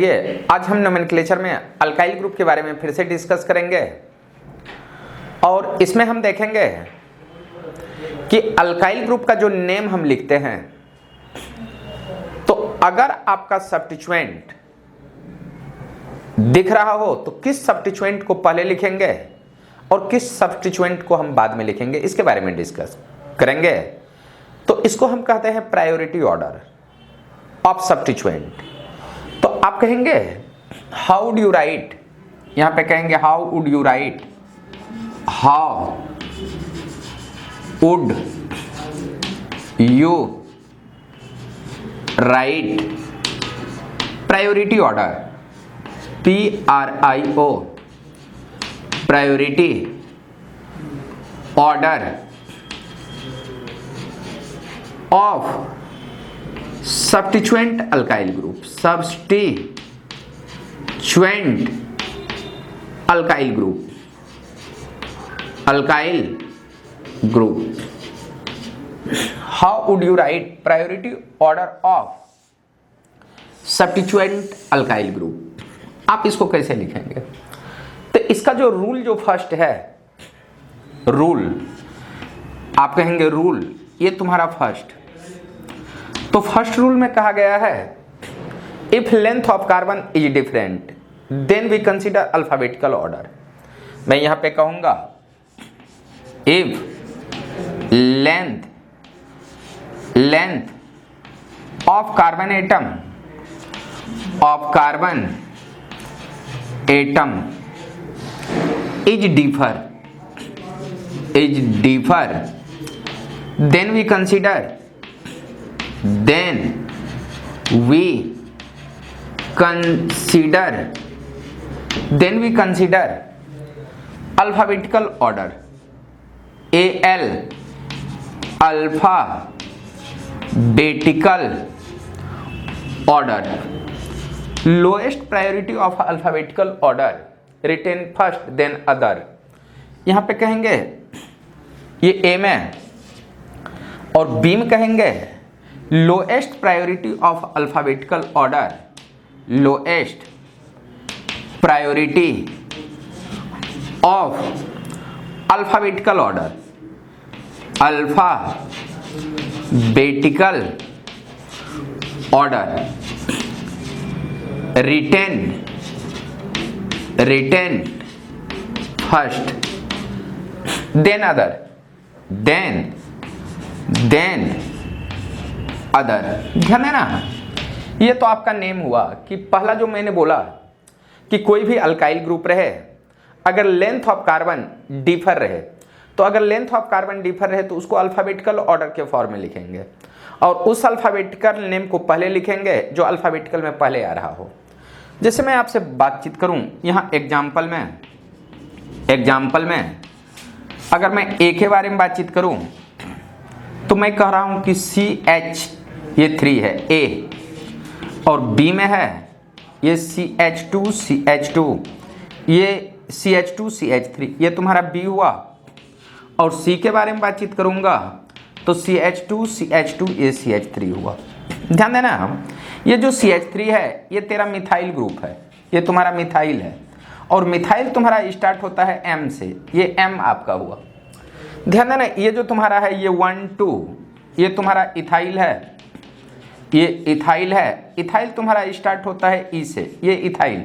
चलिए आज हम नोमेनक्लेचर में अल्काइल ग्रुप के बारे में फिर से डिस्कस करेंगे और इसमें हम देखेंगे कि अल्काइल ग्रुप का जो नेम हम लिखते हैं तो अगर आपका सब्स्टिट्यूएंट दिख रहा हो तो किस सब्स्टिट्यूएंट को पहले लिखेंगे और किस सब्स्टिट्यूएंट को हम बाद में लिखेंगे, इसके बारे में डिस्कस करेंगे। तो इसको हम कहते हैं प्रायोरिटी ऑर्डर ऑफ सब्स्टिट्यूएंट। तो आप कहेंगे हाउ वुड यू राइट, यहां पे कहेंगे how would you right, how would you right priority order, PRIO priority order of substituent alkyl group, substituent alkyl group, alkyl group. How would you right priority order of substituent alkyl group, आप इसको कैसे लिखेंगे? तो इसका जो rule जो first है, rule आप कहेंगे रूल, ये तुम्हारा फर्स्ट। तो फर्स्ट रूल में कहा गया है if length of carbon is different then we consider alphabetical order. मैं यहां पे कहूंगा if length of carbon atom is differ then we consider alphabetical order, AL alphabetical order, lowest priority of alphabetical order written first then other. यहां पे कहेंगे ये ए में और बी में कहेंगे lowest priority of alphabetical order, lowest priority of alphabetical order, alphabetical order written first then other, then other. ध्यान देना, ये तो आपका नेम हुआ कि पहला जो मैंने बोला कि कोई भी अल्काइल ग्रुप रहे अगर लेंथ ऑफ कार्बन डिफर रहे, तो अगर लेंथ ऑफ कार्बन डिफर रहे तो उसको अल्फाबेटिकल ऑर्डर के फॉर्म में लिखेंगे और उस अल्फाबेटिकल नेम को पहले लिखेंगे जो अल्फाबेटिकल में पहले आ रहा हो। जैसे मैं आपसे बातचीत करूं यहाँ एग्जाम्पल में अगर मैं ए के बारे में बातचीत करूं तो मैं कह रहा हूं कि CH ये 3 है ए, और बी में है ये CH2 ये CH2 ये तुम्हारा बी हुआ, और सी के बारे में बातचीत करूंगा तो CH2 ये CH3 हुआ। ध्यान देना, ये जो CH3 है ये तेरा मिथाइल ग्रुप है, ये तुम्हारा मिथाइल है, और मिथाइल तुम्हारा स्टार्ट होता है M से, ये M आपका हुआ। ध्यान देना, ये जो तुम्हारा है ये 1 2 ये तुम्हारा इथाइल है, ये इथाइल है, इथाइल तुम्हारा स्टार्ट होता है E से, ये इथाइल,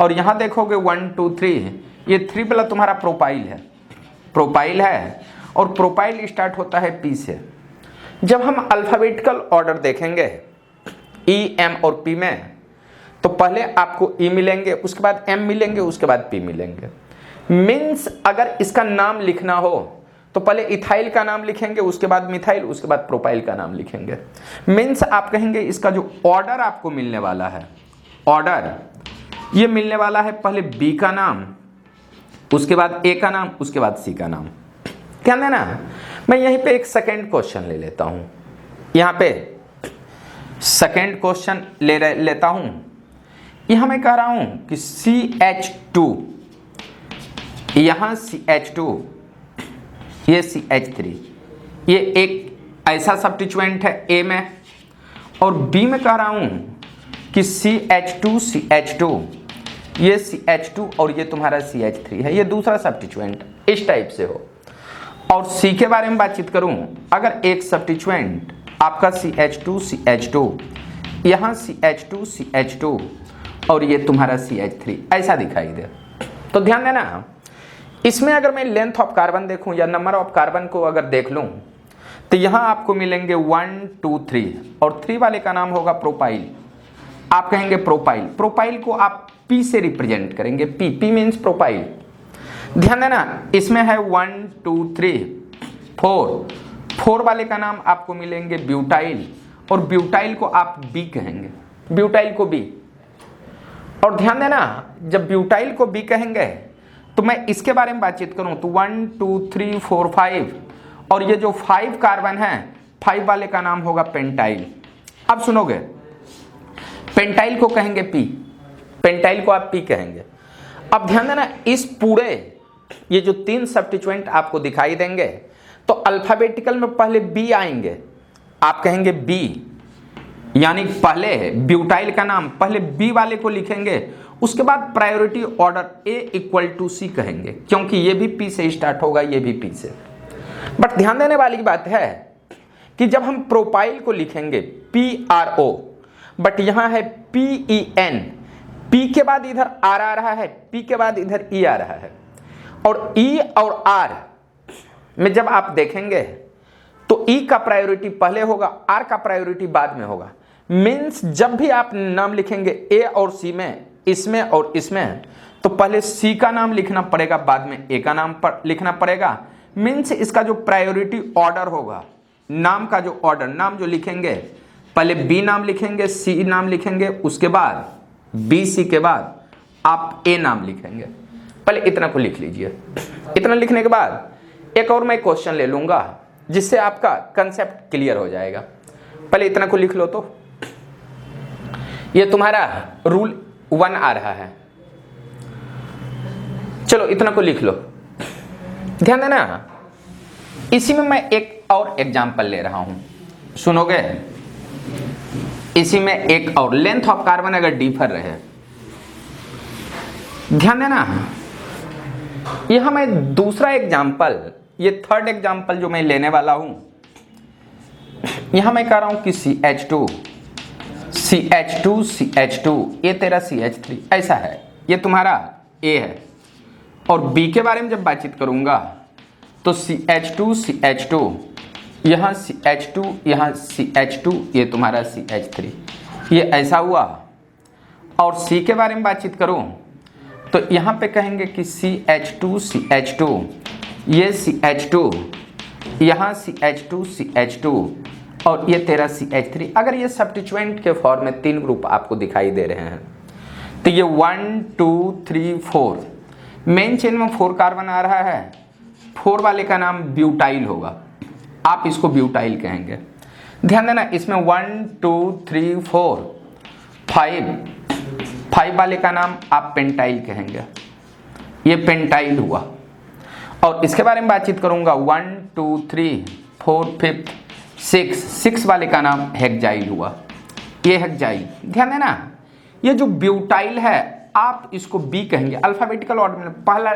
और यहाँ देखोगे 1 2 3 ये 3 वाला तुम्हारा प्रोपाइल है, और प्रोपाइल स्टार्ट होता है P से। जब हम अल्फाबेटिकल ऑर्डर देखेंगे E M और P में, तो पहले आपको E मिलेंगे, उसके बाद M मिलेंगे, उसके बाद P मिलेंगे। मीन्स अगर इसका नाम लिखना हो तो पहले इथाइल का नाम लिखेंगे, उसके बाद मिथाइल, उसके बाद प्रोपाइल का नाम लिखेंगे। मीन्स आप कहेंगे इसका जो ऑर्डर आपको मिलने वाला है, ऑर्डर ये मिलने वाला है पहले B का नाम, उसके बाद A का नाम, उसके बाद C का नाम। ध्यान देना, मैं यहीं पे एक सेकेंड क्वेश्चन ले लेता हूं, यहां पे सेकेंड क्वेश्चन लेता हूं। यहां मैं कह रहा हूं कि CH2, यहां CH2 ये CH3, ये एक ऐसा सब्स्टिट्यूएंट है A में, और B में कह रहा हूं कि CH2 ये CH2 और ये तुम्हारा CH3 है, ये दूसरा सब्स्टिट्यूएंट इस टाइप से हो। और C के बारे में बातचीत करूं, अगर एक सब्स्टिट्यूएंट आपका CH2 यहाँ CH2 और ये तुम्हारा CH3 ऐसा दिखाई दे, तो ध्यान देना, इसमें अगर मैं लेंथ ऑफ कार्बन देखूं या नंबर ऑफ कार्बन को अगर देख लूं, तो यहाँ आपको मिलेंगे 1 2 3 और 3 वाले का नाम होगा प्रोपाइल। आप कहेंगे प्रोपाइल को आप P से रिप्रेजेंट करेंगे, P मीन्स प्रोपाइल। ध्यान देना, इसमें है 1 2 3 4 वाले का नाम आपको मिलेंगे ब्यूटाइल, और ब्यूटाइल को आप B कहेंगे, ब्यूटाइल को B। और ध्यान देना, जब ब्यूटाइल को B कहेंगे तो मैं इसके बारे में बातचीत करूं तो 1 2 3 4 5, और ये जो 5 कार्बन है 5 वाले का नाम होगा पेंटाइल। अब सुनोगे, पेंटाइल को कहेंगे P, पेंटाइल को आप P कहेंगे। अब ध्यान देना, इस पूरे ये जो 3 सब्स्टिट्यूएंट आपको दिखाई देंगे तो अल्फाबेटिकल में पहले B आएंगे, आप कहेंगे B, यानी पहले ब्यूटाइल का नाम पहले B वाले को लिखेंगे, उसके बाद प्रायोरिटी ऑर्डर A=C कहेंगे, क्योंकि ये भी P से स्टार्ट होगा, ये भी P से। बट ध्यान देने वाली बात है कि जब हम प्रोपाइल को लिखेंगे PRO, बट यहां है PEN, P के बाद इधर R आ रहा है, P के बाद इधर E आ रहा है, और E और R में जब आप देखेंगे तो E का प्रायोरिटी पहले होगा, R का प्रायोरिटी बाद में होगा। मीन्स जब भी आप नाम लिखेंगे A और C में, इसमें और इसमें, तो पहले C का नाम लिखना पड़ेगा, बाद में A का नाम लिखना पड़ेगा। मीन्स इसका जो प्रायोरिटी ऑर्डर होगा, नाम का जो ऑर्डर, नाम जो लिखेंगे, पहले B नाम लिखेंगे, C नाम लिखेंगे, उसके बाद B C के बाद आप A नाम लिखेंगे। पहले इतना को लिख लीजिए। इतना लिखने के बाद एक और मैं क्वेश्चन ले लूंगा जिससे आपका कंसेप्ट क्लियर हो जाएगा। पहले इतना को लिख लो। तो ये तुम्हारा रूल 1 आ रहा है, चलो इतना को लिख लो। ध्यान देना, इसी में मैं एक और एग्जांपल ले रहा हूं, सुनोगे। इसी में एक और, लेंथ ऑफ कार्बन अगर डिफर रहे, ध्यान देना, यहां मैं दूसरा एग्जांपल, ये थर्ड एग्जांपल जो मैं लेने वाला हूं, यहां मैं कह रहा हूं कि CH2 ये तेरा CH3 ऐसा है, ये तुम्हारा A है। और B के बारे में जब बातचीत करूंगा तो CH2 यहाँ CH2, यहाँ CH2, ये तुम्हारा CH3, ये ऐसा हुआ। और C के बारे में बातचीत करूं तो यहाँ पे कहेंगे कि CH2 ये CH2, यहाँ CH2 और ये तेरा CH3। अगर ये सब्स्टिट्यूएंट के फॉर्म में 3 ग्रुप आपको दिखाई दे रहे हैं तो ये 1 2 3 4, मेन चेन में 4 कार्बन आ रहा है, 4 वाले का नाम ब्यूटाइल होगा, आप इसको ब्यूटाइल कहेंगे। ध्यान देना, इसमें 1 2 3 4 5 वाले का नाम आप पेंटाइल कहेंगे, ये पेंटाइल हुआ। और इसके बारे में बातचीत करूंगा 1 2 3 4 5 6 वाले का नाम हेक्साइल हुआ, ये हेक्साइल। ध्यान देना, ये जो ब्यूटाइल है आप इसको B कहेंगे, अल्फाबेटिकल ऑर्डर में पहला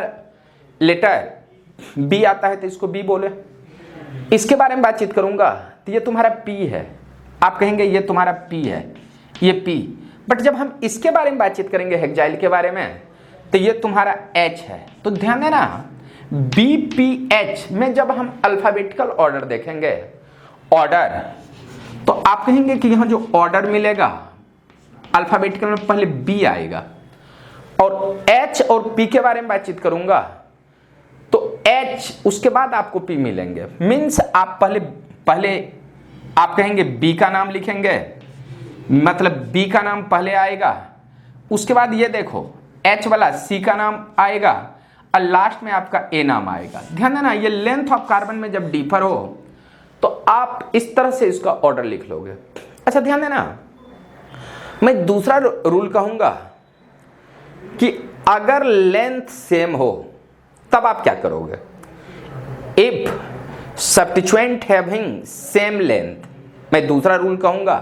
लेटर B आता है तो इसको B बोले। इसके बारे में बातचीत करूंगा तो ये तुम्हारा P है, आप कहेंगे ये तुम्हारा P है, ये P। बट जब हम इसके बारे में बातचीत करेंगे हेक्साइल के बारे में तो ये तुम्हारा H है। तो ध्यान देना, BPH में जब हम अल्फाबेटिकल ऑर्डर देखेंगे, ऑर्डर, तो आप कहेंगे कि यहां जो ऑर्डर मिलेगा अल्फाबेटिकल में पहले B आएगा। और H और P के बारे में बातचीत करूंगा तो H उसके बाद आपको P मिलेंगे। मीन्स आप पहले आप कहेंगे B का नाम लिखेंगे, मतलब B का नाम पहले आएगा, उसके बाद ये देखो H वाला C का नाम आएगा और लास्ट में आपका A नाम आएगा। ध्यान देना, ये लेंथ ऑफ कार्बन में जब डिफर हो तो आप इस तरह से इसका ऑर्डर लिख लोगे। अच्छा ध्यान देना, मैं दूसरा रूल कहूंगा कि अगर लेंथ सेम हो तब आप क्या करोगे। If substituent having same length, मैं दूसरा रूल कहूंगा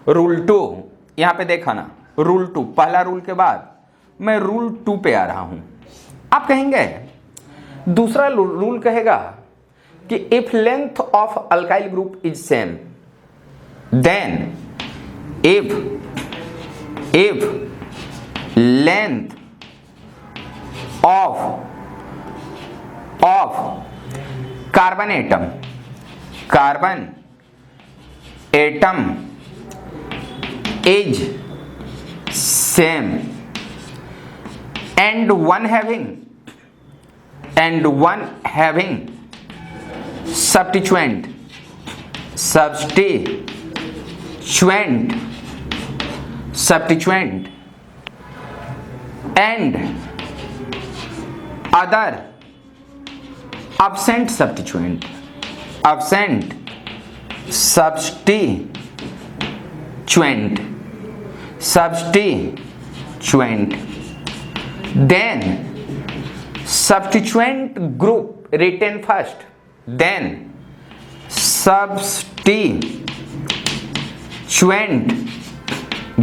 रूल 2, यहां पे देखा ना, रूल 2, पहला रूल के बाद मैं रूल 2 पे आ रहा हूं। आप कहेंगे, दूसरा रूल कहेगा कि if length of alkyl group is same, then if length of carbon atom is same and one having substituent and other absent substituent, then substituent group written first, then substituent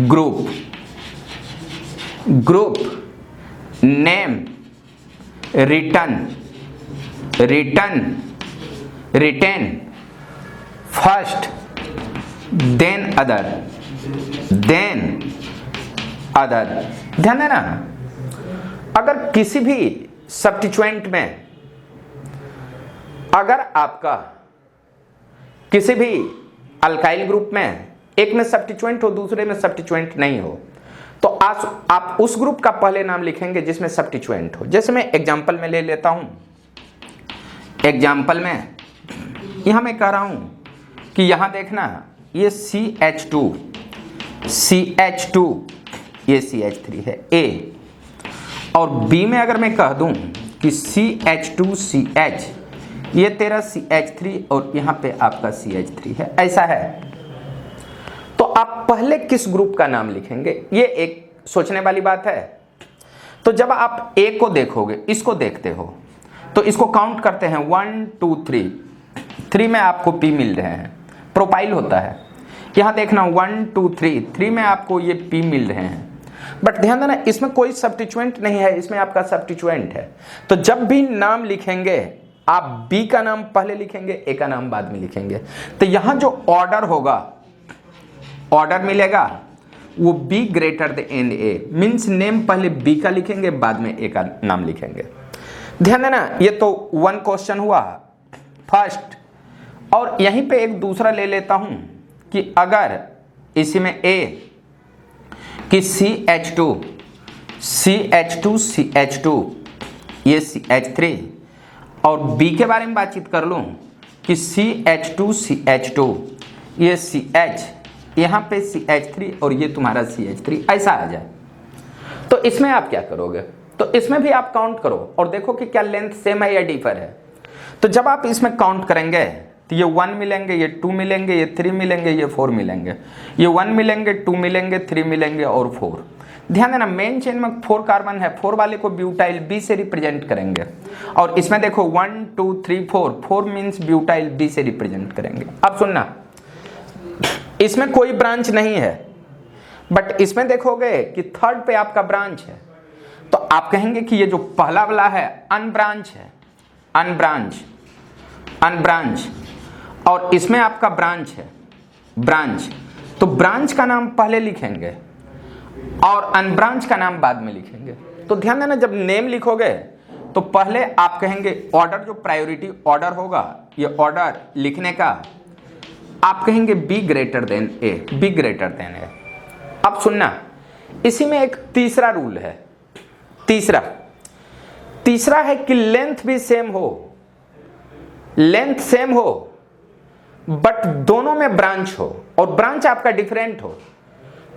group name written first, then other। ध्यान देना, अगर किसी भी substituent में, अगर आपका किसी भी अल्काइल ग्रुप में एक में सब्स्टिट्यूएंट हो, दूसरे में सब्स्टिट्यूएंट नहीं हो, तो आप उस ग्रुप का पहले नाम लिखेंगे जिसमें सब्स्टिट्यूएंट हो। जैसे मैं एग्जांपल में ले लेता हूं, एग्जांपल में यहां मैं कह रहा हूं कि यहां देखना, ये CH2 ये CH3 है A, और B में अगर मैं कह दूं कि CH2CH, ये तेरा CH3 और यहां पे आपका CH3 है, ऐसा है, तो आप पहले किस ग्रुप का नाम लिखेंगे, ये एक सोचने वाली बात है। तो जब आप A को देखोगे, इसको देखते हो, तो इसको काउंट करते हैं 1 2 3 में आपको P मिल रहे हैं, प्रोपाइल होता है। यहां देखना 1 2 3 में आपको ये P मिल रहे हैं, बट ध्यान देना इसमें कोई सब्स्टिट्यूएंट नहीं है, इसमें आपका सब्स्टिट्यूएंट है। तो जब भी नाम लिखेंगे आप B का नाम पहले लिखेंगे, A का नाम बाद में लिखेंगे। तो यहां जो ऑर्डर होगा, ऑर्डर मिलेगा, वो B greater than A, means name पहले B का लिखेंगे, बाद में A का नाम लिखेंगे। ध्यान देना, ये तो 1 क्वेश्चन हुआ फर्स्ट, और यहीं पे एक दूसरा ले लेता हूं कि अगर इसी में A कि CH2 ये CH3, और B के बारे में बातचीत कर लूं कि CH2 ये CH, यहां पे CH3 और ये तुम्हारा CH3, ऐसा आ जाए, तो इसमें आप क्या करोगे, तो इसमें भी आप काउंट करो और देखो कि क्या लेंथ सेम है या डिफर है। तो जब आप इसमें काउंट करेंगे तो ये 1 मिलेंगे, ये 2 मिलेंगे, ये 3 मिलेंगे, ये 4 मिलेंगे, ये 1 मिलेंगे, 2 मिलेंगे, 3 मिलेंगे और 4। ध्यान देना, मेन चेन में 4 कार्बन है, 4 वाले को ब्यूटाइल B से रिप्रेजेंट करेंगे, और इसमें देखो 1 2 3 4 मीन्स ब्यूटाइल B से रिप्रेजेंट करेंगे। अब सुनना, इसमें कोई ब्रांच नहीं है, बट इसमें देखोगे कि थर्ड पे आपका ब्रांच है, तो आप कहेंगे कि ये जो पहला वाला है अनब्रांच है, अनब्रांच, और इसमें आपका ब्रांच है, ब्रांच। तो ब्रांच का नाम पहले लिखेंगे और अनब्रांच का नाम बाद में लिखेंगे। तो ध्यान देना, जब नेम लिखोगे तो पहले आप कहेंगे ऑर्डर, जो प्रायोरिटी ऑर्डर होगा, ये ऑर्डर लिखने का आप कहेंगे B ग्रेटर देन A। अब सुनना, इसी में एक तीसरा रूल है, तीसरा है कि लेंथ भी सेम हो, बट दोनों में ब्रांच हो, और ब्रांच आपका डिफरेंट हो,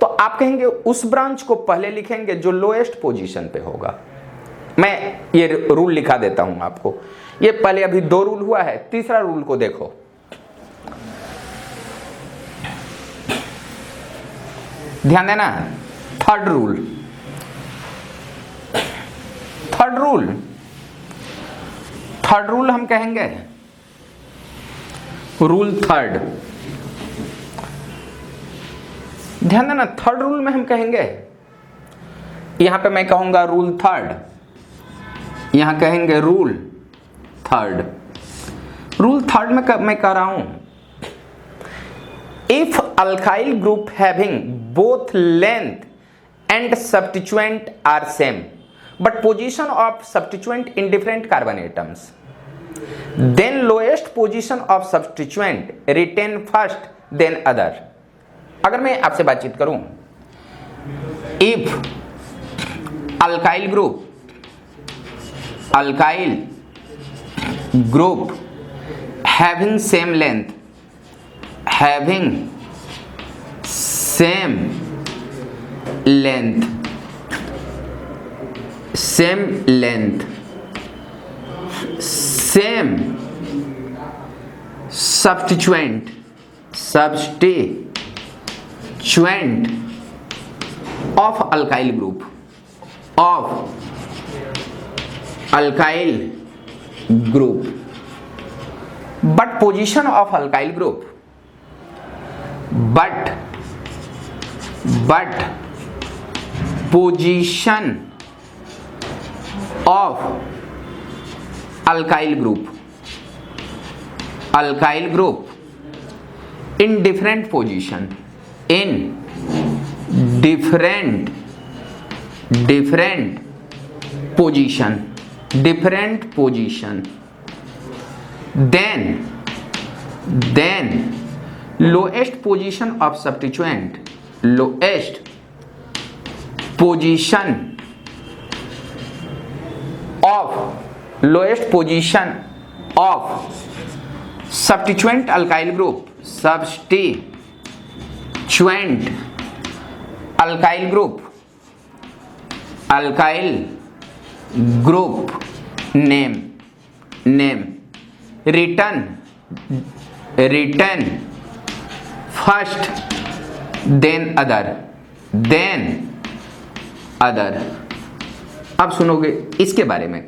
तो आप कहेंगे उस ब्रांच को पहले लिखेंगे जो लोएस्ट पोजीशन पे होगा। मैं ये रूल लिखा देता हूं आपको, ये पहले अभी 2 रूल हुआ है, तीसरा रूल को देखो। ध्यान देना, थर्ड रूल हम कहेंगे रूल थर्ड। ध्यान देना, थर्ड रूल में हम कहेंगे, यहां पे मैं कहूंगा रूल थर्ड, यहां कहेंगे रूल थर्ड। रूल थर्ड में मैं कह रहा हूं, if alkyl group having both length and substituent are same but position of substituent in different carbon atoms, then lowest position of substituent retain first then other। अगर मैं आपसे बातचीत करूं, if alkyl group having same length same substituent of alkyl group but position of alkyl group but position of alkyl group in different position then lowest position of substituent substituent alkyl group name return first then other। अब सुनोगे इसके बारे में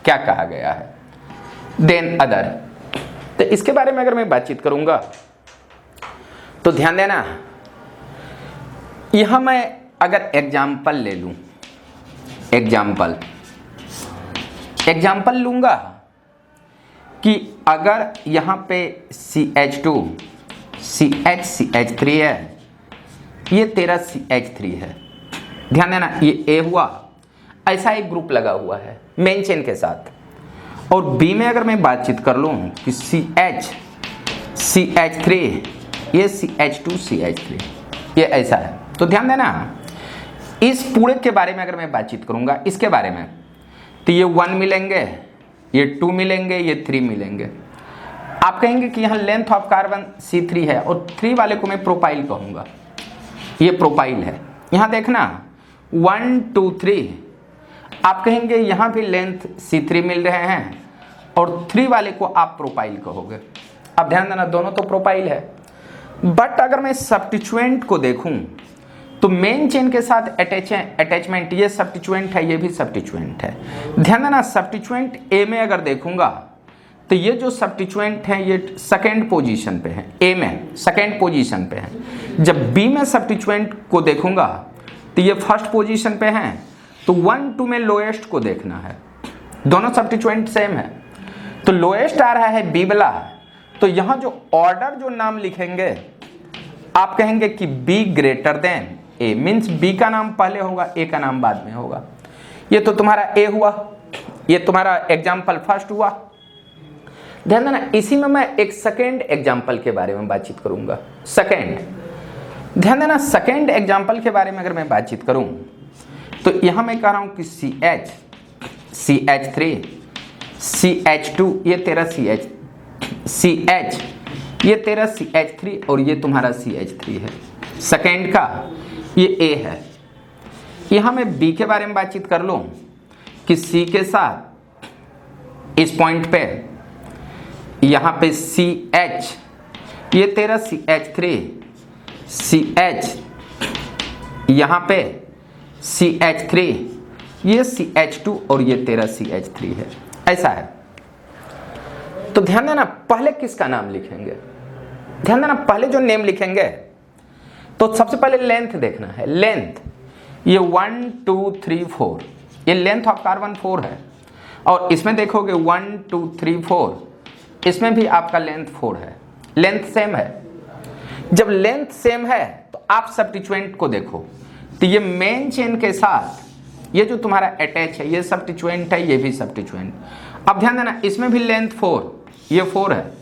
क्या कहा गया है, then other. तो इसके बारे में अगर मैं बातचीत करूंगा तो ध्यान देना, यहां मैं अगर एग्जाम्पल ले लूं, एग्जाम्पल लूंगा कि अगर यहां पे CH2 CH3 है, ये तेरा CH3 है, ध्यान देना ये A हुआ, ऐसा एक ग्रुप लगा हुआ है मेन चेन के साथ। और B में अगर मैं बातचीत कर लूं कि CH3 ये CH2 CH3 ये ऐसा है, तो ध्यान देना इस पूरे के बारे में अगर मैं बातचीत करूंगा इसके बारे में, तो ये 1 मिलेंगे, ये 2 मिलेंगे, ये 3 मिलेंगे। आप कहेंगे कि यहाँ लेंथ ऑफ कार्बन C3 है और 3 वाले को मैं प्रोपाइल कहूँगा, ये प्रोपाइल है। यहाँ देखना 1 2 3, आप कहेंगे यहाँ भी लेंथ C3 मिल रहे हैं और 3 वाले को आप प्रोपाइल कहोगे। अब ध्यान देना दोनों तो प्रोपाइल है, बट अगर मैं सब्स्टिट्यूएंट को देखूं तो मेन चेन के साथ अटैचमेंट, ये सब्स्टिट्यूएंट है, ये भी सब्स्टिट्यूएंट है। ध्यान देना सब्स्टिट्यूएंट A में अगर देखूंगा तो ये जो सब्स्टिट्यूएंट है ये सेकेंड पोजीशन पे है, A में सेकेंड पोजीशन पे है। जब B में सब्स्टिट्यूएंट को देखूंगा तो ये फर्स्ट पोजीशन पे है, तो 1 2 में लोएस्ट को देखना है, दोनों सब्स्टिट्यूएंट सेम है, तो लोएस्ट आ रहा है B वाला। तो यहाँ जो ऑर्डर जो नाम लिखेंगे आप कहेंगे कि B greater than A, means B का नाम पहले होगा, A का नाम बाद में होगा। ये तो तुम्हारा A हुआ, ये तुम्हारा एग्जाम्पल फर्स्ट हुआ। ध्यान देना इसी में मैं एक सेकेंड एग्जाम्पल के बारे में बातचीत करूंगा। सेकेंड, ध्यान देना सेकेंड एग्जाम्पल के बारे में अगर मैं बातचीत करूं तो यहां मैं कह रहा हूं कि CH3 CH2 ये तेरा CH ये तेरा CH3 और ये तुम्हारा CH3 है। सेकेंड का ये A है। यहां मैं B के बारे में बातचीत कर लूं कि C के साथ इस पॉइंट पे यहां पे CH ये तेरा CH3 CH यहां पे CH3 ये CH2 और ये तेरा CH3 है, ऐसा है। तो ध्यान देना पहले किसका नाम लिखेंगे, ध्यान देना पहले जो नेम लिखेंगे तो सबसे पहले लेंथ देखना है। लेंथ ये 1 2 3 4, ये लेंथ ऑफ कार्बन 4 है। और इसमें देखोगे 1 2 3 4, इसमें भी आपका लेंथ 4 है, लेंथ सेम है। जब लेंथ सेम है तो आप सब्स्टिट्यूएंट को देखो, तो ये मेन चेन के साथ ये जो तुम्हारा अटैच है ये सब्स्टिट्यूएंट है, ये भी सब्स्टिट्यूएंट। अब ध्यान देना, इसमें भी लेंथ 4, ये 4 है,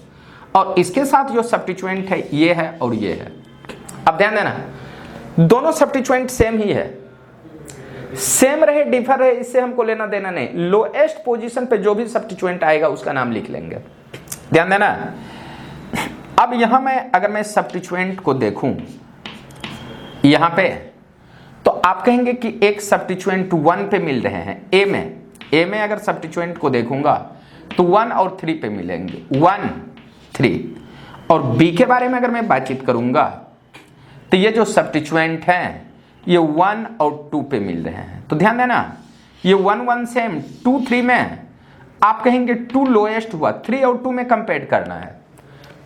और इसके साथ जो सब्स्टिट्यूएंट है ये है और ये है। अब ध्यान देना, दोनों सब्स्टिट्यूएंट सेम ही है, सेम रहे डिफर रहे इससे हमको लेना देना नहीं। लोएस्ट पोजीशन पे जो भी सब्स्टिट्यूएंट आएगा उसका नाम लिख लेंगे। ध्यान देना। अब यहां मैं अगर मैं सब्स्टिट्यूएंट को देखूं यहां पे, तो आप कहेंगे कि एक सब्स्टिट्यूएंट 1 पे मिल रहे हैं ए में अगर सब्स्टिट्यूएंट को देखूंगा तो 1 और 3 पे मिलेंगे, 1 3। और बी के बारे में अगर मैं बातचीत करूंगा तो ये जो सब्स्टिट्यूएंट हैं ये 1 और 2 पे मिल रहे हैं। तो ध्यान देना, ये 1 1 सेम, 2 3 में आप कहेंगे 2 लोएस्ट हुआ, 3 और 2 में कंपेयर करना है।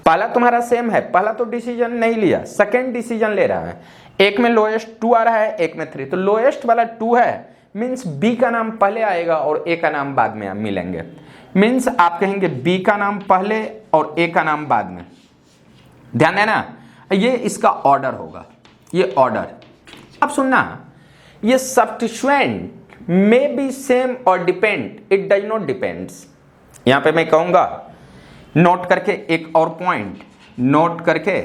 पहला तुम्हारा सेम है, पहला तो डिसीजन नहीं लिया, सेकंड डिसीजन ले रहा है। एक में लोएस्ट 2 आ रहा है, एक में 3, तो लोएस्ट वाला 2 है, मीन्स बी का नाम पहले आएगा और ए का नाम बाद में मिलेंगे। मीन्स आप कहेंगे बी का नाम पहले और ए का नाम बाद में। ध्यान देना, ये इसका ऑर्डर होगा, ये ऑर्डर। अब सुनना, ये सब्स्टिट्यूएंट मे बी सेम और depend, it does not depends. यहां पे मैं कहूंगा नोट करके, एक और पॉइंट नोट करके,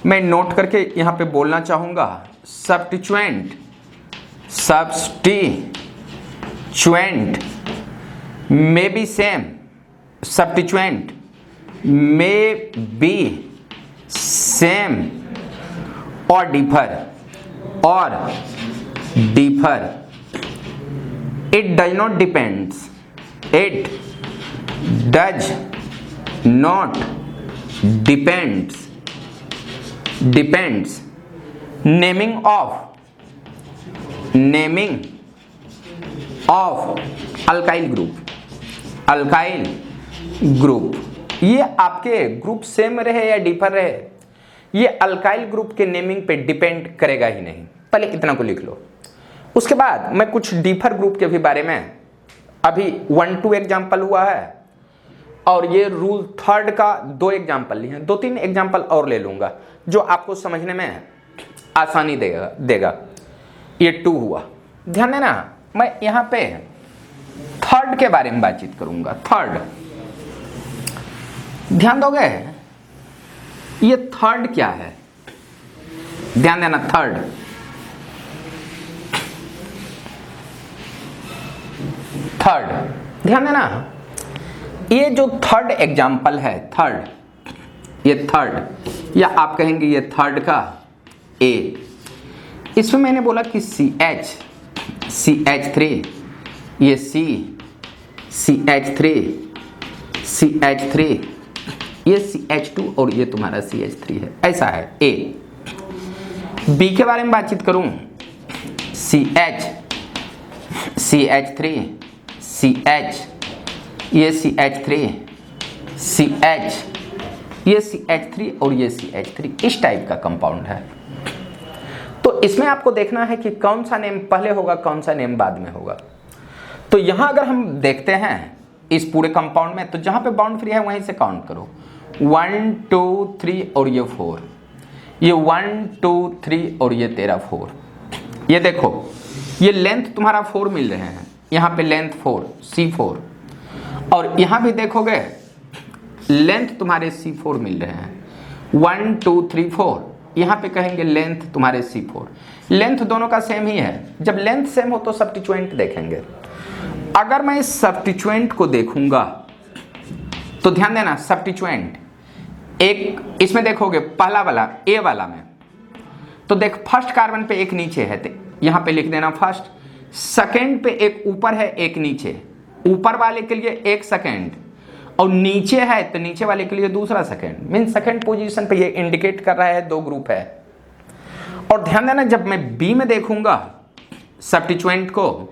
मैं नोट करके यहां पे बोलना चाहूंगा, substituent may be same, substituent may be same और differ, it does not depends, it does not depends, naming of alkyl group, ये आपके ग्रुप सेम रहे या डिफर रहे, ये अल्काइल ग्रुप के नेमिंग पे डिपेंड करेगा ही नहीं। पहले इतना को लिख लो। उसके बाद मैं कुछ डिफर ग्रुप के भी बारे में, अभी 1 2 एग्जाम्पल हुआ है और ये रूल 3 का 2 एग्जाम्पल लिए हैं, 2-3 एग्जाम्पल और ले लूंगा जो आपको समझने में आसानी देगा। ये 2 हुआ। ध्यान देना, मैं यहां पे 3rd के बारे में बातचीत करूंगा। 3rd, ध्यान दोगे, ये 3rd क्या है? ध्यान देना, 3rd ध्यान देना, ये जो 3rd एग्जाम्पल है, 3rd, ये 3rd, या आप कहेंगे ये 3rd का ए, इसमें मैंने बोला कि CH3, ये CH3, ये CH2 और ये तुम्हारा CH3 है, ऐसा है ए। बी के बारे में बातचीत करूं, CH3, ये CH3, ये CH3 और ये CH3, इस टाइप का कंपाउंड है। तो इसमें आपको देखना है कि कौन सा नेम पहले होगा, कौन सा नेम बाद में होगा। तो यहां अगर हम देखते हैं इस पूरे कंपाउंड में, तो जहां पे बाउंड फ्री है वहीं से काउंट करो, 1 2 3 और ये 4, ये 1 2 3 और ये तेरा 4। ये देखो, ये लेंथ तुम्हारा 4 मिल रहे हैं, यहाँ पे लेंथ 4 C4, और यहाँ भी देखोगे लेंथ तुम्हारे C4 मिल रहे हैं, 1 2 3 4, यहाँ पे कहेंगे लेंथ तुम्हारे C4। लेंथ दोनों का सेम ही है। जब लेंथ सेम हो तो सब्स्टिट्यूएंट देखेंगे। अगर मैं इस सब्स्टिट्यूएंट को देखूंगा तो ध्यान देना, सब्स्टिट्यूएंट एक, इसमें देखोगे पहला वाला ए वाला में, तो देख फर्स्ट कार्बन पे एक नीचे है, तो यहां पे लिख देना फर्स्ट। सेकंड पे एक ऊपर है एक नीचे, ऊपर वाले के लिए एक सेकंड और नीचे है तो नीचे वाले के लिए दूसरा सेकंड, मीन सेकंड पोजीशन पे ये इंडिकेट कर रहा है 2 ग्रुप है। और ध्यान देना, जब मैं बी में देखूंगा सब्स्टिट्यूएंट को,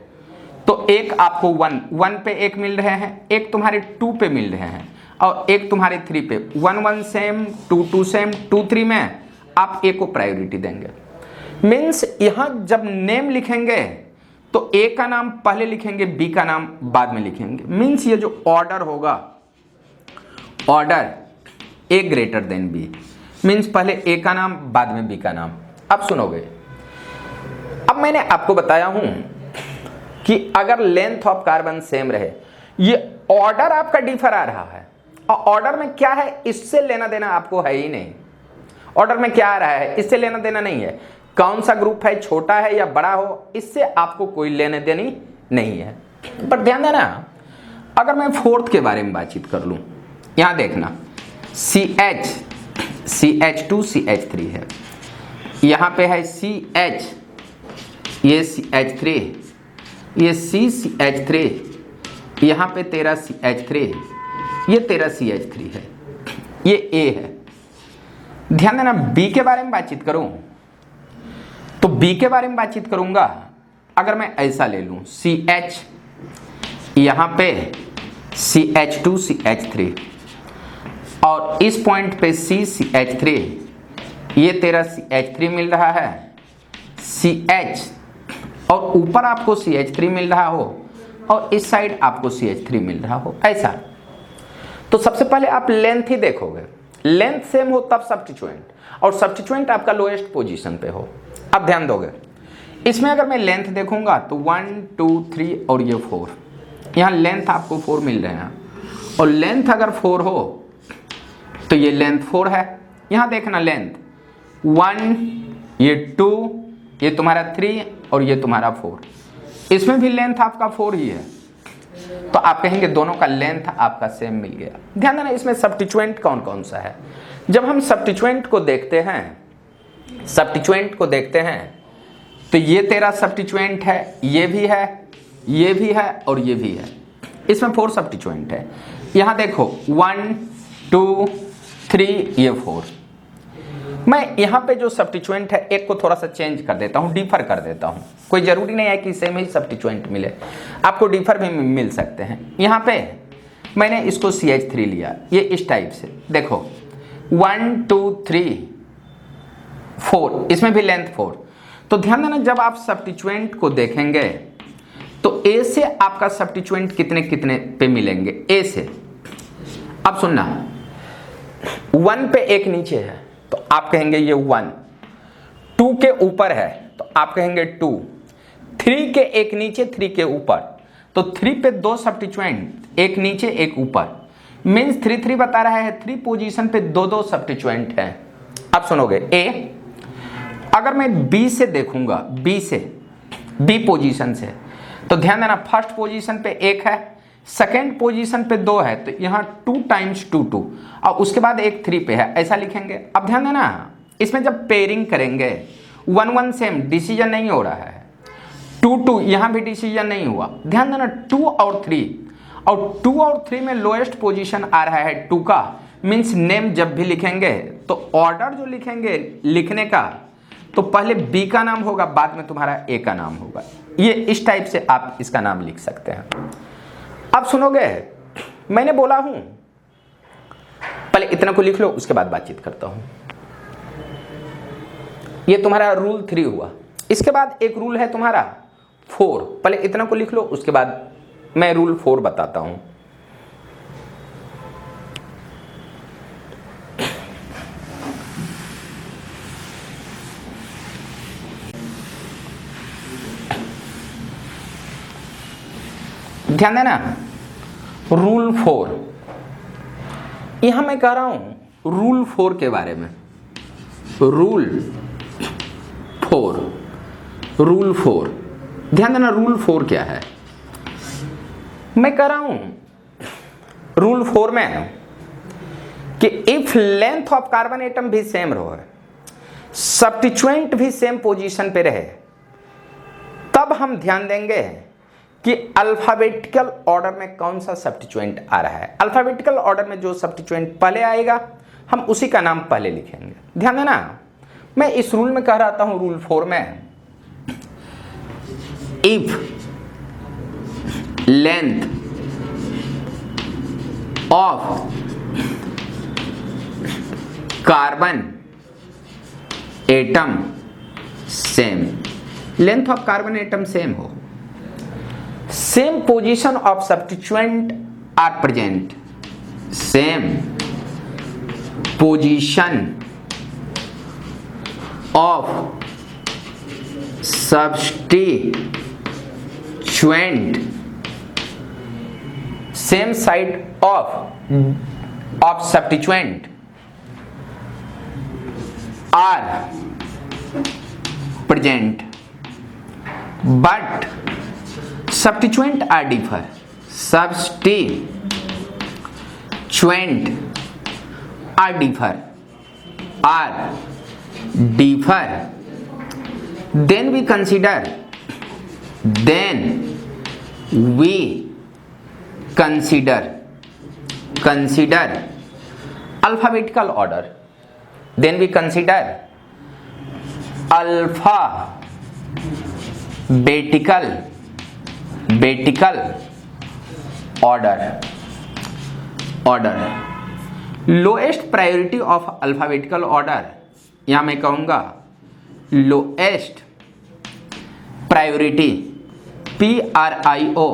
तो एक आपको 1 पे एक मिल रहे हैं, एक तुम्हारे 2 पे मिल रहे हैं और एक तुम्हारे 3 पे, 1 1 सेम, 2 2 सेम, 2 3 में आप ए को प्रायोरिटी देंगे। मीन्स यहां जब नेम लिखेंगे तो ए का नाम पहले लिखेंगे, बी का नाम बाद में लिखेंगे। मीन्स ये जो ऑर्डर होगा, ऑर्डर ए ग्रेटर देन बी, मीन्स पहले ए का नाम बाद में बी का नाम। अब सुनोगे, अब मैंने आपको बताया हूं कि अगर लेंथ ऑफ कार्बन सेम रहे, ये ऑर्डर आपका डिफर आ रहा है, और ऑर्डर में क्या है इससे लेना देना आपको है ही नहीं। ऑर्डर में क्या आ रहा है इससे लेना देना नहीं है, कौन सा ग्रुप है, छोटा है या बड़ा हो, इससे आपको कोई लेने देनी नहीं है। पर ध्यान देना, अगर मैं फोर्थ के बारे में बातचीत कर लूं, यहां देखना CH, CH2 CH3 है, यहां पे है CH, ये CH3, ये CH3, यहां पे तेरा CH3, ये तेरा CH3 है, ये A है। ध्यान देना, B के बारे में बातचीत करूं तो B के बारे में बातचीत करूंगा, अगर मैं ऐसा ले लूं CH, यहां पे CH2 CH3, और इस पॉइंट पे CH3, ये तेरा CH3 मिल रहा है, CH, और ऊपर आपको CH3 मिल रहा हो, और इस साइड आपको CH3 मिल रहा हो, ऐसा। तो सबसे पहले आप लेंथ ही देखोगे, लेंथ सेम हो तब सब्स्टिट्यूएंट, और सब्स्टिट्यूएंट आपका लोएस्ट पोजीशन पे हो। अब ध्यान दोगे, इसमें अगर मैं लेंथ देखूंगा तो 1 2 3 और ये 4, यहाँ लेंथ आपको 4 मिल रहे हैं, और लेंथ अगर 4 हो तो ये लेंथ 4 है। यहां देखना लेंथ 1, ये 2, ये तुम्हारा 3 और ये तुम्हारा 4, इसमें भी लेंथ आपका 4 ही है, तो आप कहेंगे दोनों का लेंथ आपका सेम मिल गया। ध्यान देना, इसमें सब्स्टिट्यूएंट कौन कौन सा है। जब हम सब्स्टिट्यूएंट को देखते हैं, तो ये तेरा सब्स्टिट्यूएंट है, ये भी है, ये भी है और ये भी है, इसमें 4 सब्स्टिट्यूएंट है। यहां देखो 1 2 3, ये 4। मैं यहां पे जो सब्स्टिट्यूएंट है एक को थोड़ा सा चेंज कर देता हूं, डिफर कर देता हूं। कोई जरूरी नहीं है कि सेम ही सब्स्टिट्यूएंट मिले, आपको डिफर भी मिल सकते हैं। यहां पे मैंने इसको CH3 लिया, ये इस टाइप से देखो 1 2 3 4, इसमें भी लेंथ 4। तो ध्यान देना, जब आप सब्स्टिट्यूएंट को देखेंगे तो ए से आपका सब्स्टिट्यूएंट कितने कितने पे मिलेंगे, ए से। अब सुनना, 1 पे एक नीचे है तो आप कहेंगे ये 1, 2 के ऊपर है तो आप कहेंगे 2, 3 के एक नीचे, 3 के ऊपर, तो 3 पे 2 सब्स्टिट्यूएंट, एक नीचे एक ऊपर, मीन्स 3 3 बता रहा है, 3 पोजीशन पे 2 सब्स्टिट्यूएंट हैं। अब सुनोगे, ए अगर मैं B से देखूंगा, B पोजीशन से, तो ध्यान देना फर्स्ट पोजीशन पे 1 है, सेकेंड पोजीशन पे 2 है, तो यहाँ 2 × 2 2, और उसके बाद एक 3 पे है, ऐसा लिखेंगे। अब ध्यान देना, इसमें जब पेयरिंग करेंगे 1 1 सेम डिसीजन नहीं हो रहा है, 2 2 यहाँ भी डिसीजन नहीं हुआ। ध्यान देना 2 और 3, और 2 और 3 में लोएस्ट पोजीशन आ रहा है 2 का, मीन्स नेम जब भी लिखेंगे तो ऑर्डर जो लिखेंगे लिखने का, तो पहले B का नाम होगा, बाद में तुम्हारा A का नाम होगा। ये इस टाइप से आप इसका नाम लिख सकते हैं। अब सुनोगे, मैंने बोला हूं पहले इतना को लिख लो, उसके बाद बातचीत करता हूं। ये तुम्हारा रूल 3 हुआ, इसके बाद एक रूल है तुम्हारा 4, पहले इतना को लिख लो, उसके बाद मैं रूल 4 बताता हूं। ध्यान देना, रूल 4, यहां मैं कह रहा हूं रूल 4 के बारे में। रूल 4, ध्यान देना रूल 4 क्या है। मैं कह रहा हूं रूल 4 में कि if length of carbon atom भी सेम रहे, सब्स्टिट्यूएंट भी सेम पोजीशन पे रहे, तब हम ध्यान देंगे कि अल्फाबेटिकल ऑर्डर में कौन सा सब्स्टिट्यूएंट आ रहा है। अल्फाबेटिकल ऑर्डर में जो सब्स्टिट्यूएंट पहले आएगा हम उसी का नाम पहले लिखेंगे। ध्यान देना, मैं इस रूल में कह रहा हूं, रूल 4 में, if length of carbon atom same, length of carbon atom same हो, same position of substituent are present, same position of substituent, same side of substituent are present, but substituent are differ, substituent are differ, then we consider alphabetical order, then we consider alphabetical order. Lowest priority of alphabetical order, यहां मैं कहूंगा lowest priority, PRIO,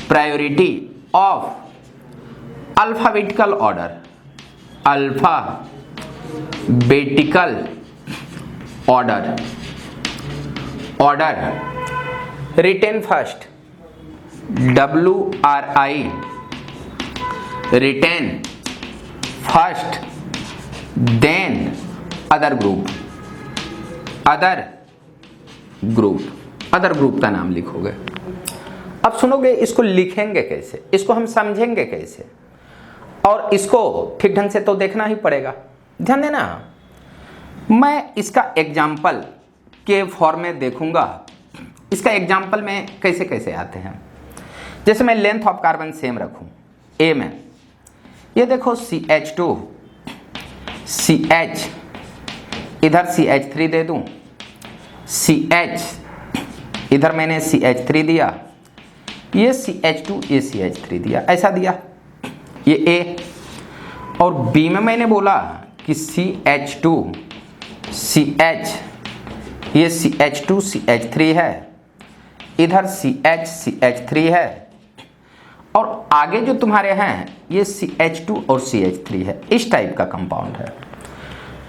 priority of alphabetical order, alphabetical order written first, WRI written first, then other group का नाम लिखोगे। अब सुनोगे इसको लिखेंगे कैसे, इसको हम समझेंगे कैसे, और इसको ठीक ढंग से तो देखना ही पड़ेगा। ध्यान देना, मैं इसका एग्जाम्पल के फॉर्म में देखूंगा, इसका एग्जाम्पल में कैसे कैसे आते हैं। जैसे मैं लेंथ ऑफ कार्बन सेम रखूं ए में, ये देखो CH2 CH, इधर CH3 दे दूं, CH इधर मैंने CH3 दिया, ये CH2 ये CH3 दिया, ऐसा दिया, ये A। और B में मैंने बोला कि CH2 CH, ये CH2 CH3 है, इधर CH CH3 है, और आगे जो तुम्हारे हैं ये CH2 और CH3 है, इस टाइप का कंपाउंड है।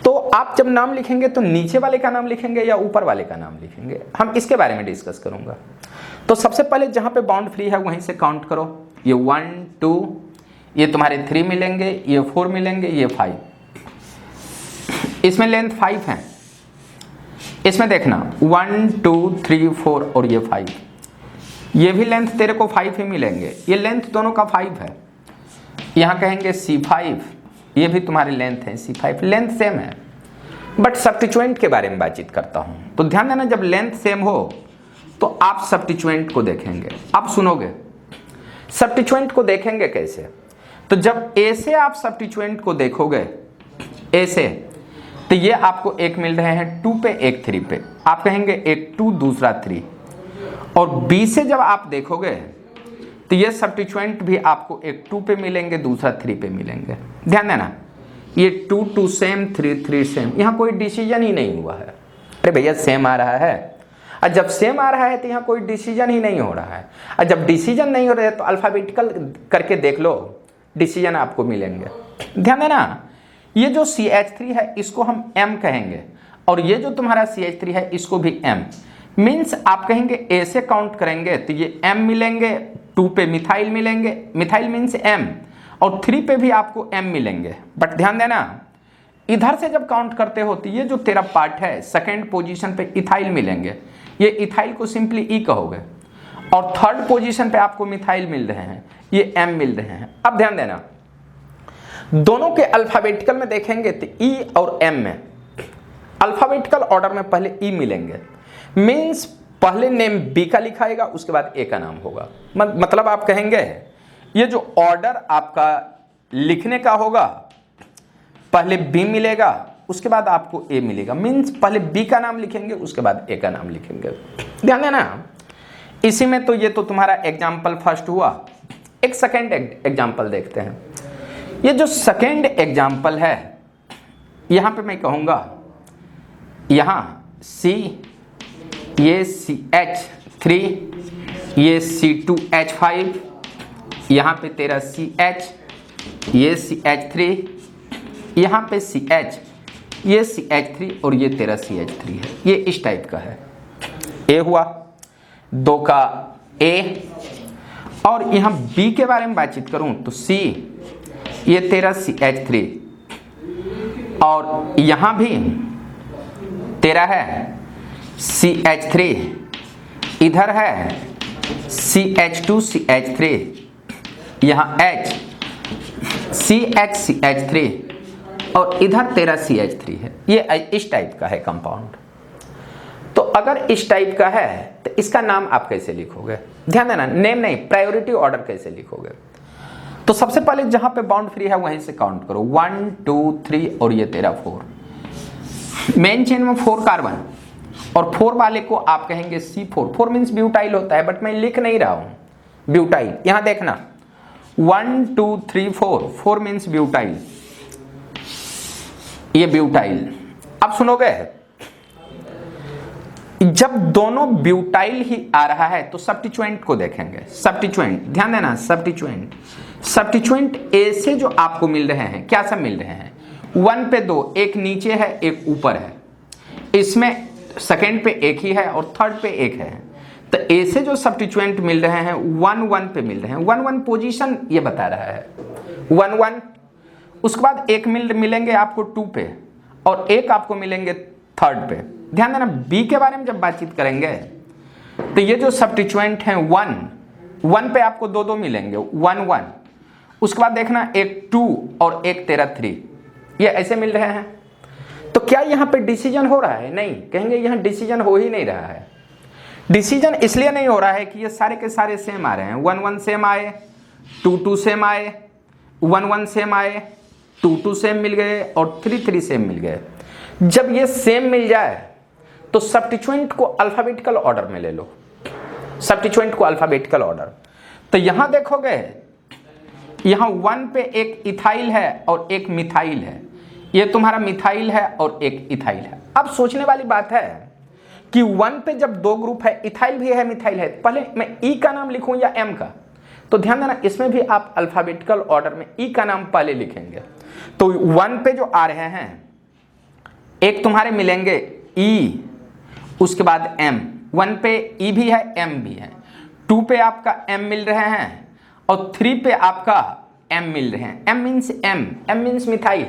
तो आप जब नाम लिखेंगे तो नीचे वाले का नाम लिखेंगे या ऊपर वाले का नाम लिखेंगे, हम इसके बारे में डिस्कस करूंगा। तो सबसे पहले जहां पे बाउंड फ्री है वहीं से काउंट करो, ये 1 2, ये तुम्हारे 3 मिलेंगे, ये 4 मिलेंगे, ये 5, इसमें लेंथ 5 है, इसमें देखना 1 2 3 4 और ये 5, ये भी लेंथ तेरे को 5 ही मिलेंगे, ये लेंथ दोनों का 5 है। यहाँ कहेंगे C5, ये भी तुम्हारी लेंथ है C5, लेंथ सेम है, बट सब्स्टिट्यूएंट के बारे में बातचीत करता हूँ। तो ध्यान देना, जब लेंथ सेम हो तो आप सब्स्टिट्यूएंट को देखेंगे। आप सुनोगे सब्स्टिट्यूएंट को देखेंगे कैसे, तो जब A से आप सब्स्टिट्यूएंट को देखोगे, A से, तो ये आपको एक मिल रहे हैं 2 पे, एक 3 पे, आप कहेंगे एक 2 दूसरा 3। और B से जब आप देखोगे तो ये सब्स्टिट्यूएंट भी आपको एक 2 पे मिलेंगे, दूसरा 3 पे मिलेंगे। ध्यान देना, ये 2 2 सेम, 3 3 सेम, यहाँ कोई डिसीजन ही नहीं हुआ है। अरे भैया सेम आ रहा है, और जब सेम आ रहा है तो यहाँ कोई डिसीजन ही नहीं हो रहा है, और जब डिसीजन नहीं हो रहा है तो अल्फाबेटिकल करके देख लो, डिसीजन आपको मिलेंगे। ध्यान देना, ये जो CH3 है इसको हम M कहेंगे, और ये जो तुम्हारा CH3 है इसको भी M, मीन्स आप कहेंगे A से काउंट करेंगे तो ये M मिलेंगे, 2 पे मिथाइल मिलेंगे, मिथाइल मीन्स M, और 3 पे भी आपको M मिलेंगे। बट ध्यान देना, इधर से जब काउंट करते हो तो ये जो तेरा पार्ट है सेकेंड पोजीशन पे इथाइल मिलेंगे, ये इथाइल को सिंपली E कहोगे, और थर्ड पोजीशन पे आपको मिथाइल मिल रहे हैं, ये M मिल रहे हैं। अब ध्यान देना, दोनों के अल्फाबेटिकल में देखेंगे तो E और M में अल्फाबेटिकल ऑर्डर में पहले E मिलेंगे, मीन्स पहले नेम B का लिखाएगा, उसके बाद A का नाम होगा। मतलब आप कहेंगे ये जो ऑर्डर आपका लिखने का होगा, पहले B मिलेगा, उसके बाद आपको A मिलेगा, मीन्स पहले B का नाम लिखेंगे, उसके बाद A का नाम लिखेंगे। ध्यान देना, इसी में तो ये तो तुम्हारा एग्जाम्पल फर्स्ट हुआ। एक सेकेंड एग्जाम्पल देखते हैं। ये जो सेकेंड एग्जाम्पल है, यहां पे मैं कहूंगा यहाँ C, ये CH3, ये C2H5, यहाँ पे तेरा CH, ये CH3, यहाँ पे CH, ये CH3 और ये तेरा CH3 है। ये इस टाइप का है। A हुआ, 2 का A। और यहाँ B के बारे में बातचीत करूँ तो C, ये तेरा CH3 और यहाँ भी तेरा है CH3, इधर है CH2 CH3, यहाँ H, CH CH3 और इधर तेरा CH3 है। ये इस टाइप का है कंपाउंड। तो अगर इस टाइप का है तो इसका नाम आप कैसे लिखोगे? ध्यान देना, नेम नहीं, प्रायोरिटी ऑर्डर कैसे लिखोगे? तो सबसे पहले जहां पे बाउंड फ्री है वहीं से काउंट करो, 1 2 3 और ये तेरा 4। मेन चेन में 4 कार्बन और 4 वाले को आप कहेंगे C4। 4 मीन्स ब्यूटाइल होता है, बट मैं लिख नहीं रहा हूं ब्यूटाइल। यहां देखना 1 2 3 4, 4 मीन्स ब्यूटाइल, ये ब्यूटाइल। अब सुनोगे, जब दोनों ब्यूटाइल ही आ रहा है तो सब्स्टिट्यूएंट को देखेंगे। सब्स्टिट्यूएंट, ध्यान देना, सब्स्टिट्यूएंट ए से जो आपको मिल रहे हैं, क्या सब मिल रहे हैं? 1 पे 2, एक नीचे है एक ऊपर है। इसमें सेकंड पे एक ही है और थर्ड पे एक है। तो ए से जो सब्स्टिट्यूएंट मिल रहे हैं 1 1 पे मिल रहे हैं। 1 1 पोजीशन ये बता रहा है 1 1। उसके बाद एक मिलेंगे आपको 2 पे और एक आपको मिलेंगे थर्ड पे। ध्यान देना, बी के बारे में जब बातचीत करेंगे तो ये जो सब्स्टिट्यूएंट हैं 1 पे आपको 2 2 मिलेंगे, 1 1। उसके बाद देखना एक 2 और एक तेरा 3, ये ऐसे मिल रहे हैं। तो क्या यहाँ पे डिसीजन हो रहा है? नहीं, कहेंगे यहाँ डिसीजन हो ही नहीं रहा है। डिसीजन इसलिए नहीं हो रहा है कि ये सारे के सारे सेम आ रहे हैं। 1 1 सेम आए, 2 2 सेम आए, 1 1 सेम आए, 2 2 सेम मिल गए और 3 3 सेम मिल गए। जब ये सेम मिल जाए तो सब्स्टिट्यूएंट को अल्फाबेटिकल ऑर्डर में ले लो, सब्स्टिट्यूएंट को अल्फाबेटिकल ऑर्डर। तो यहां देखोगे, यहां 1 पे एक इथाइल है और एक मिथाइल है। ये तुम्हारा मिथाइल है और एक इथाइल है। अब सोचने वाली बात है कि 1 पे जब 2 ग्रुप है, इथाइल भी है मिथाइल है, पहले मैं ई का नाम लिखूं या एम का? तो ध्यान देना, इसमें भी आप अल्फाबेटिकल ऑर्डर में ई का नाम पहले लिखेंगे। तो 1 पे जो आ रहे हैं, एक तुम्हारे मिलेंगे ई, उसके बाद एम। 1 पे ई भी है एम भी है, 2 पे आपका एम मिल रहे हैं और 3 पे आपका एम मिल रहे हैं। M means methyl.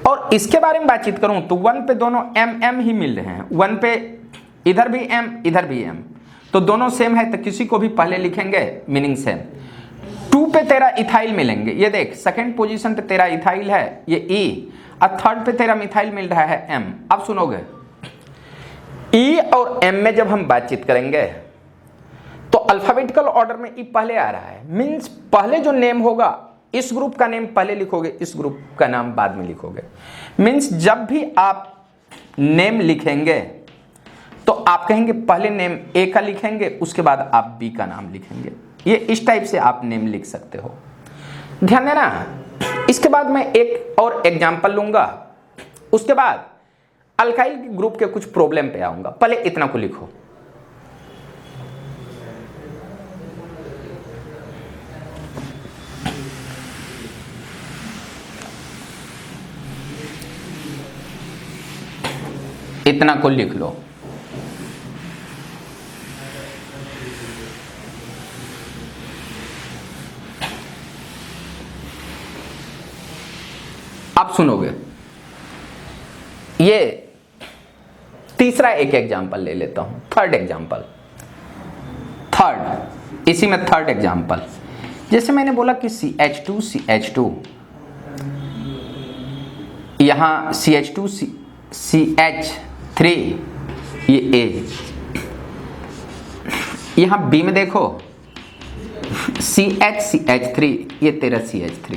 और इसके बारे में बातचीत करूं तो 1 पे दोनों एम ही मिल रहे हैं। 1 पे इधर भी एम इधर भी एम, तो दोनों सेम है तो किसी को भी पहले लिखेंगे मीनिंग सेम। 2 पे तेरा इथाइल मिलेंगे, ये देख सेकंड पोजीशन पे तेरा इथाइल है ये ई, और थर्ड पे तेरा मिथाइल मिल रहा है एम। अब सुनोगे, ई और एम में जब हम बातचीत करेंगे तो अल्फाबेटिकल ऑर्डर में ई पहले आ रहा है। मींस पहले जो नेम होगा इस ग्रुप का नेम पहले लिखोगे, इस ग्रुप का नाम बाद में लिखोगे। मींस जब भी आप नेम लिखेंगे तो आप कहेंगे पहले नेम ए का लिखेंगे, उसके बाद आप बी का नाम लिखेंगे। ये इस टाइप से आप नेम लिख सकते हो, ध्यान देना। इसके बाद मैं एक और एग्जांपल लूंगा, उसके बाद अल्काइल ग्रुप के कुछ प्रॉब्लम पे आऊंगा। पहले इतना को लिखो, इतना को लिख लो। अब सुनोगे, ये तीसरा एक एग्जांपल ले लेता हूं, थर्ड एग्जांपल। इसी में थर्ड एग्जांपल, जैसे मैंने बोला कि CH2 यहां CH2 CH3 ये A, यहां B में देखो CH3 ये तेरा CH3,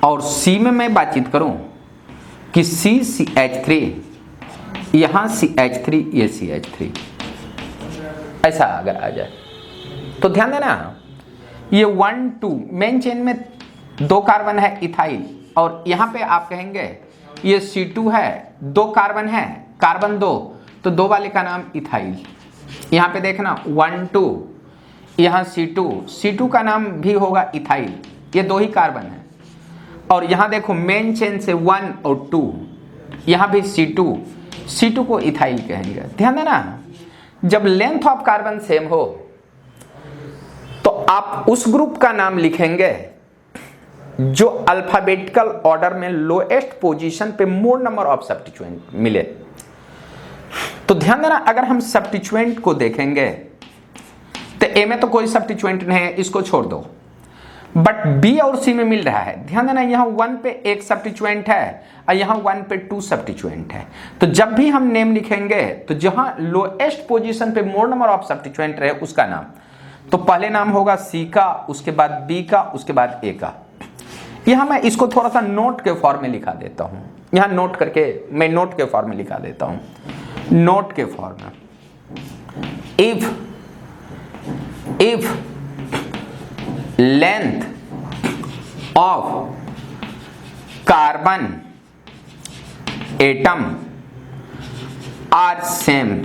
और C में मैं बातचीत करूं कि CH3 यहां CH3 ये CH3, ऐसा अगर आ जाए तो ध्यान देना, ये 1 2 मेन चेन में 2 कार्बन है इथाइल, और यहां पे आप कहेंगे ये C2 है, 2 कार्बन है, कार्बन 2, तो 2 वाले का नाम इथाइल। यहाँ पे देखना 1 2, यहाँ C2 का नाम भी होगा इथाइल, ये 2 ही कार्बन है। और यहाँ देखो मेन चेन से 1 और 2, यहाँ भी C2 को इथाइल कहेंगे। ध्यान देना, जब लेंथ ऑफ कार्बन सेम हो तो आप उस ग्रुप का नाम लिखेंगे जो अल्फाबेटिकल ऑर्डर में लोएस्ट पोजीशन पे मोर नंबर ऑफ सब्स्टिट्यूएंट मिले। तो ध्यान देना, अगर हम सब्स्टिट्यूएंट को देखेंगे तो ए में तो कोई सब्स्टिट्यूएंट नहीं है, इसको छोड़ दो, बट बी और सी में मिल रहा है। ध्यान देना, यहाँ 1 पे 1 सब्स्टिट्यूएंट है और यहाँ 1 पे 2 सब्स्टिट्यूएंट है। तो जब भी हम नेम लिखेंगे तो जहां लोएस्ट पोजीशन पे मोर नंबर ऑफ सब्स्टिट्यूएंट रहे उसका नाम, तो पहले नाम होगा सी का, उसके बाद बी का, उसके बाद ए का। यहां मैं इसको थोड़ा सा नोट के फॉर्म में लिखा देता हूं, यहां नोट करके मैं नोट के फॉर्म में लिखा देता हूं, नोट के फॉर्म में। If length of carbon atom are same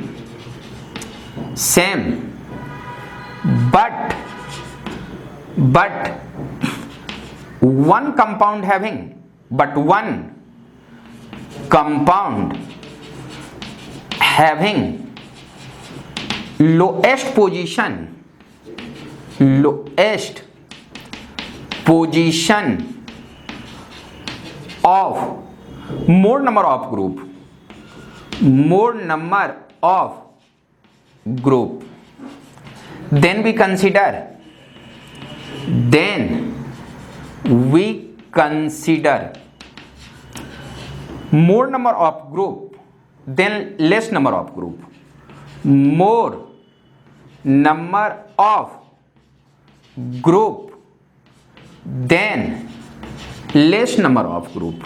but one compound having lowest position of more number of group, then we consider more number of group then less number of group, more number of group then less number of group,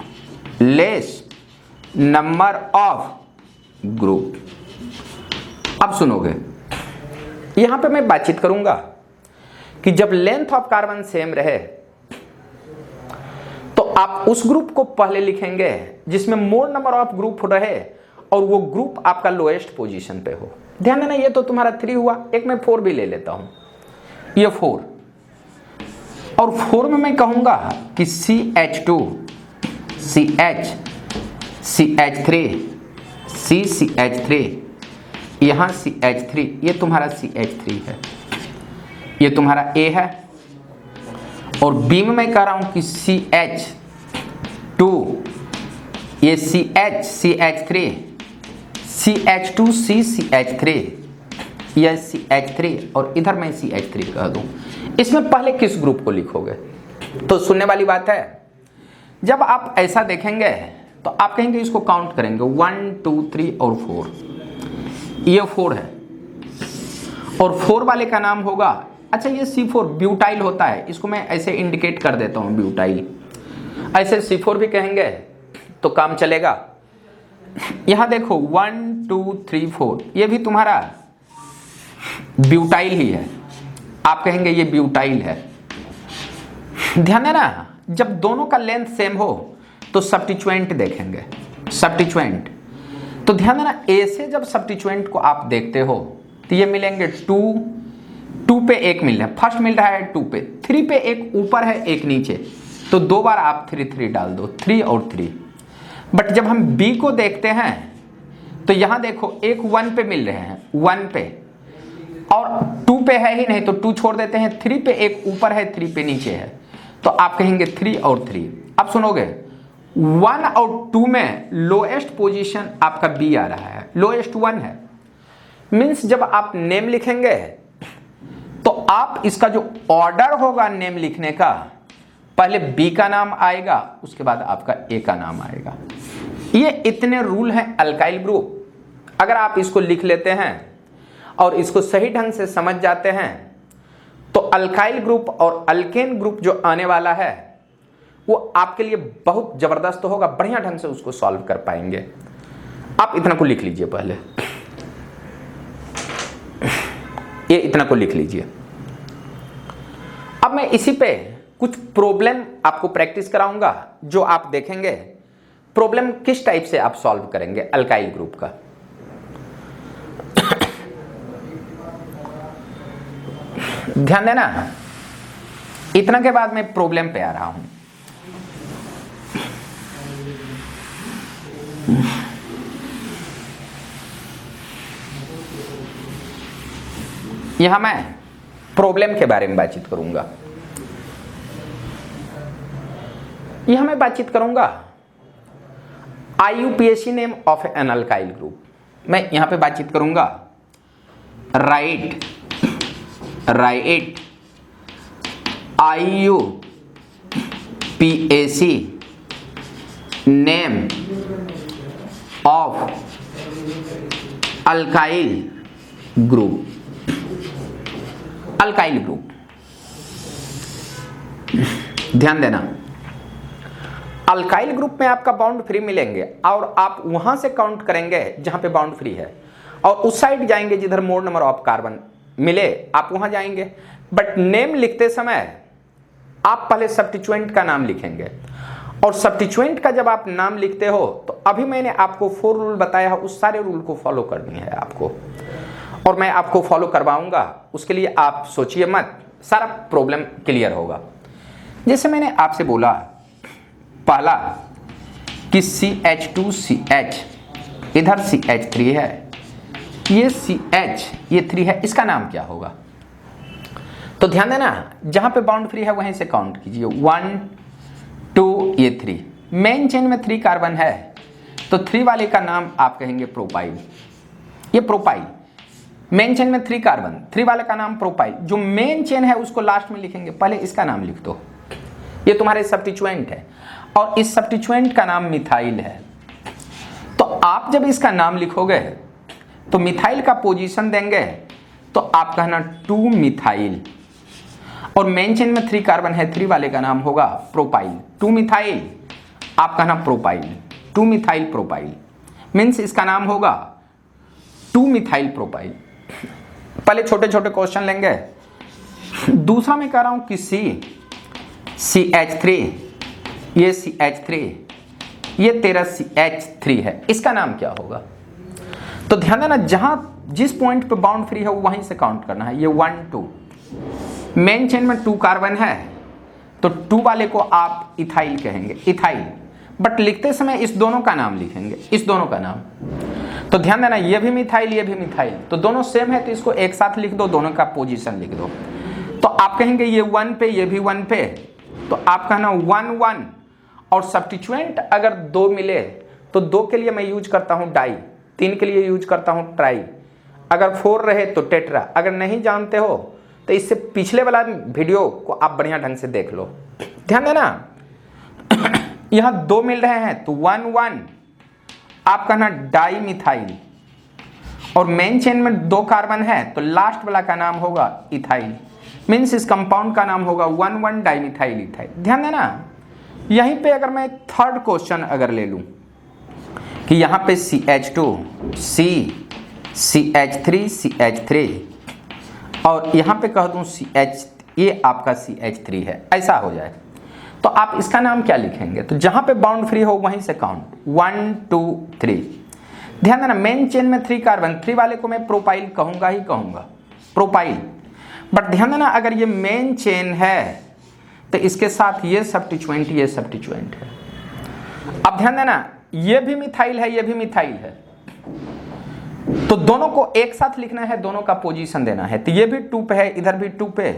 अब सुनोगे, यहां पे मैं बातचीत करूंगा कि जब length of carbon same रहे तो आप उस ग्रुप को पहले लिखेंगे जिसमें मोर नंबर ऑफ ग्रुप रहे और वो ग्रुप आपका लोएस्ट पोजीशन पे हो। ध्यान देना, ये तो तुम्हारा 3 हुआ, एक मैं 4 भी ले लेता हूं, ये 4, और 4 में मैं कहूंगा कि CH2 CH3 CCH3, यहां CH3, ये तुम्हारा CH3 है, ये तुम्हारा A है, और B में मैं कह रहा हूं कि CH2, ये CH3 CH2 CCH3, यह CH3, और इधर मैं CH3 कह दूं। इसमें पहले किस ग्रुप को लिखोगे? तो सुनने वाली बात है, जब आप ऐसा देखेंगे तो आप कहेंगे इसको काउंट करेंगे 1 2 3 और 4, ये 4 है, और 4 वाले का नाम होगा, अच्छा ये C4 ब्यूटाइल होता है, इसको मैं ऐसे इंडिकेट कर देता हूं ब्यूटाइल, ऐसे C4 भी कहेंगे तो काम चलेगा। यहां देखो 1 2 3 4, ये भी तुम्हारा ब्यूटाइल ही है, आप कहेंगे ये ब्यूटाइल है। ध्यान देना, जब दोनों का लेंथ सेम हो तो सब्स्टिट्यूएंट देखेंगे, सब्स्टिट्यूएंट। तो ध्यान देना, ए से जब सब्स्टिट्यूएंट को आप देखते हो तो ये मिलेंगे 2 पे 1 मिल रहा है, फर्स्ट मिल रहा है 2 पे, 3 पे 1 ऊपर है 1 नीचे, तो 2 बार आप 3 3 डाल दो, 3 और 3। बट जब हम बी को देखते हैं तो यहां देखो एक 1 पे मिल रहे हैं, 1 पे, और 2 पे है ही नहीं तो 2 छोड़ देते हैं, 3 पे 1 ऊपर है 3 पे नीचे है, तो आप कहेंगे 3 और 3। अब सुनोगे 1 और 2 में लोएस्ट पोजीशन आपका बी आ रहा है, लोएस्ट 1 है, मीन्स जब आप नेम लिखेंगे तो आप इसका जो ऑर्डर होगा नेम लिखने का, पहले बी का नाम आएगा, उसके बाद आपका ए का नाम आएगा। ये इतने रूल हैं अल्काइल ग्रुप, अगर आप इसको लिख लेते हैं और इसको सही ढंग से समझ जाते हैं तो अल्काइल ग्रुप और अल्केन ग्रुप जो आने वाला है वो आपके लिए बहुत जबरदस्त होगा, बढ़िया ढंग से उसको सॉल्व कर पाएंगे। आप इतना को लिख लीजिए, पहले ये इतना को लिख लीजिए। अब मैं इसी पे कुछ प्रॉब्लम आपको प्रैक्टिस कराऊंगा, जो आप देखेंगे प्रॉब्लम किस टाइप से आप सॉल्व करेंगे अल्काइल ग्रुप का। ध्यान देना, इतना के बाद मैं प्रॉब्लम पे आ रहा हूं। यहां मैं प्रॉब्लम के बारे में बातचीत करूंगा। यहां मैं बातचीत करूंगा IUPAC name of an alkyl group. मैं यहां पे बातचीत करूंगा right IUPAC name of alkyl group. Alkyl group, ध्यान देना, अल्काइल ग्रुप में आपका बाउंड फ्री मिलेंगे और आप वहां से काउंट करेंगे जहां पे बाउंड फ्री है, और उस साइड जाएंगे जिधर मोर नंबर ऑफ कार्बन मिले आप वहां जाएंगे। बट नेम लिखते समय आप पहले सब्स्टिट्यूएंट का नाम लिखेंगे, और सब्स्टिट्यूएंट का जब आप नाम लिखते हो तो अभी मैंने आपको 4 रूल बताया है, उस सारे रूल को फॉलो करनी है आपको, और मैं आपको फॉलो करवाऊंगा। उसके लिए आप सोचिए मत, सारा प्रॉब्लम क्लियर होगा। जैसे मैंने आपसे बोला पहला कि CH2CH, इधर CH3 है, ये CH ये 3 है, इसका नाम क्या होगा। तो ध्यान देना, जहां पे बाउंड फ्री है वहीं से काउंट कीजिए। 1 2 ये 3, मेन चेन में 3 कार्बन है तो 3 वाले का नाम आप कहेंगे प्रोपाइल। ये प्रोपाइल, मेन चेन में 3 कार्बन, 3 वाले का नाम प्रोपाइल। जो मेन चेन है उसको लास्ट में लिखेंगे, पहले इसका नाम लिख दो। ये तुम्हारे सब्स्टिट्यूएंट है और इस सब्स्टिट्यूएंट का नाम मिथाइल है। तो आप जब इसका नाम लिखोगे तो मिथाइल का पोजीशन देंगे तो आप कहना 2 मिथाइल, और मेन चेन में 3 कार्बन है, 3 वाले का नाम होगा प्रोपाइल। 2 मिथाइल आप कहना प्रोपाइल, 2 मिथाइल प्रोपाइल, मीन्स इसका नाम होगा 2 मिथाइल प्रोपाइल। पहले छोटे छोटे क्वेश्चन लेंगे। दूसरा मैं कह रहा हूं कि CH3, ये CH3, ये तेरा CH3 है, इसका नाम क्या होगा। तो ध्यान देना, जहां जिस पॉइंट पे बाउंड फ्री है वहीं से काउंट करना है। ये 1 2, मेन चेन में 2 कार्बन है तो 2 वाले को आप इथाइल कहेंगे, इथाइल। बट लिखते समय इस दोनों का नाम लिखेंगे, इस दोनों का नाम। तो ध्यान देना, ये भी मिथाइल ये भी मिथाइल, तो दोनों सेम है तो इसको एक साथ लिख दो, दोनों का पोजीशन लिख दो। तो आप कहेंगे ये 1 पे ये भी 1 पे, तो आप कहना 1 1, और सब्स्टिट्यूएंट अगर 2 मिले तो 2 के लिए मैं यूज करता हूं डाई, 3 के लिए यूज करता हूं ट्राई, अगर 4 रहे तो टेट्रा। अगर नहीं जानते हो तो इससे पिछले वाला वीडियो को आप बढ़िया ढंग से देख लो। ध्यान देना, यहां 2 मिल रहे हैं तो 1 1 आप कहना डाई मिथाइल, और मेन चेन में 2 कार्बन है तो लास्ट वाला का नाम होगा इथाइल, मीन्स इस कंपाउंड का नाम होगा 1 1 डाइमिथाइल इथाइल। ध्यान देना, यहीं पे अगर मैं थर्ड क्वेश्चन अगर ले लूं कि यहां पे CH2 CH3 CH3, और यहां पे कह दूं CH, ये आपका CH3 है, ऐसा हो जाए तो आप इसका नाम क्या लिखेंगे। तो जहां पे बाउंड फ्री हो वहीं से काउंट 1 2 3। ध्यान देना, मेन चेन में 3 कार्बन, 3 वाले को मैं प्रोपाइल कहूंगा ही कहूंगा, प्रोपाइल। बट ध्यान देना, अगर ये मेन चेन है तो इसके साथ ये सब्स्टिट्यूएंट है। अब ध्यान देना, ये भी मिथाइल है ये भी मिथाइल है, तो दोनों को एक साथ लिखना है, दोनों का पोजीशन देना है। तो ये भी 2 पे है, इधर भी 2 पे,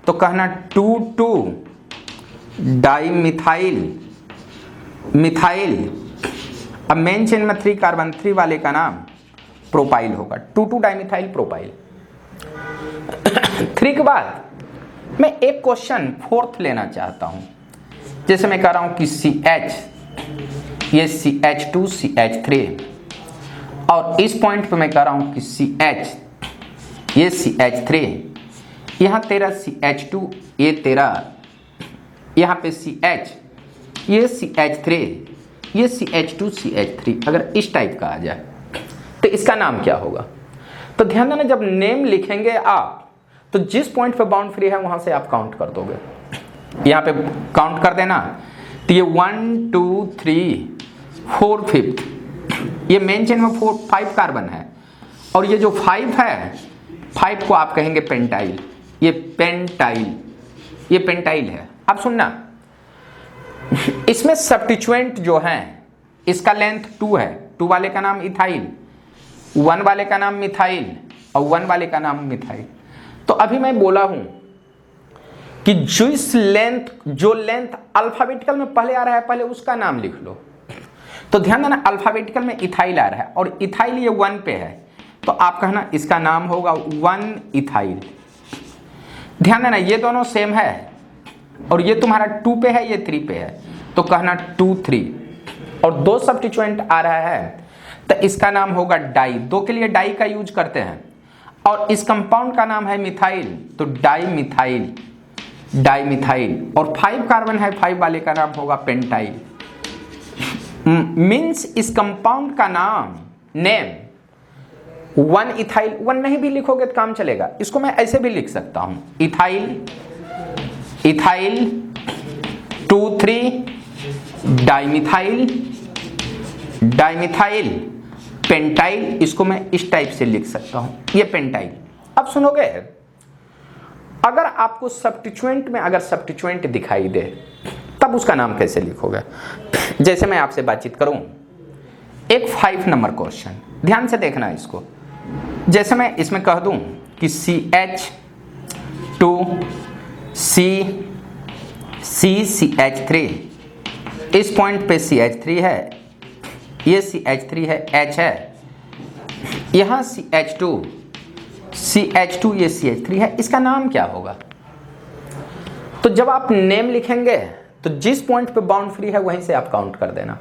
तो कहना 2 2 डाइमिथाइल मिथाइल। अब मेन चेन में 3 कार्बन, 3 वाले का नाम प्रोपाइल होगा, 2 2 डाइमिथाइल प्रोपाइल। 3 के बाद मैं एक क्वेश्चन 4th लेना चाहता हूं। जैसे मैं कह रहा हूं कि CH, ये CH2 CH3, और इस पॉइंट पे मैं कह रहा हूं कि CH, ये CH3, यहां तेरा CH2, ये तेरा यहां पे CH, ये CH3, ये CH2 CH3। अगर इस टाइप का आ जाए तो इसका नाम क्या होगा। तो ध्यान देना, जब नेम लिखेंगे आप तो जिस पॉइंट पे बाउंड फ्री है वहां से आप काउंट कर दोगे। यहां पे काउंट कर देना, तो ये 1 2 3 4/5, ये मेन चेन में 5 कार्बन है, और ये जो 5 है, 5 को आप कहेंगे पेंटाइल, ये पेंटाइल, ये पेंटाइल है। अब सुनना, इसमें सब्स्टिट्यूएंट जो है इसका लेंथ 2 है, 2 वाले का नाम इथाइल, 1 वाले का नाम मिथाइल और 1 वाले का नाम मिथाइल। तो अभी मैं बोला हूं कि जो लेंथ अल्फाबेटिकल में पहले आ रहा है पहले उसका नाम लिख लो। तो ध्यान देना, अल्फाबेटिकल में इथाइल आ रहा है और इथाइल ये 1 पे है, तो आप कहना इसका नाम होगा 1 इथाइल। ध्यान देना, ये दोनों सेम है और ये तुम्हारा 2 पे है, ये 3 पे है, तो कहना 2 3, और 2 सब्स्टिट्यूएंट आ रहा है तो इसका नाम होगा डाई। 2 के लिए डाई का यूज करते हैं, और इस कंपाउंड का नाम है मिथाइल, तो डाई मिथाइल, डाई मिथाइल। और 5 कार्बन है, 5 वाले का नाम होगा पेंटाइल। मीन्स इस कंपाउंड का नाम नेम 1 इथाइल, 1 नहीं भी लिखोगे तो काम चलेगा, इसको मैं ऐसे भी लिख सकता हूं, ethyl, ethyl 2 3 dimethyl, dimethyl pentyl, इसको मैं इस टाइप से लिख सकता हूं, ये पेंटाइल। अब सुनोगे, अगर आपको सब्स्टिट्यूएंट में अगर सब्स्टिट्यूएंट दिखाई दे तब उसका नाम कैसे लिखोगे? जैसे मैं आपसे बातचीत करूं, एक 5 नंबर क्वेश्चन, ध्यान से देखना इसको। जैसे मैं इसमें कह दूं कि CH2CCH3, इस पॉइंट पे CH3 है, ये CH3 है, H है, यहां CH2 ये CH3 है, इसका नाम क्या होगा? तो जब आप नेम लिखेंगे तो जिस पॉइंट पे बाउंड फ्री है वहीं से आप काउंट कर देना।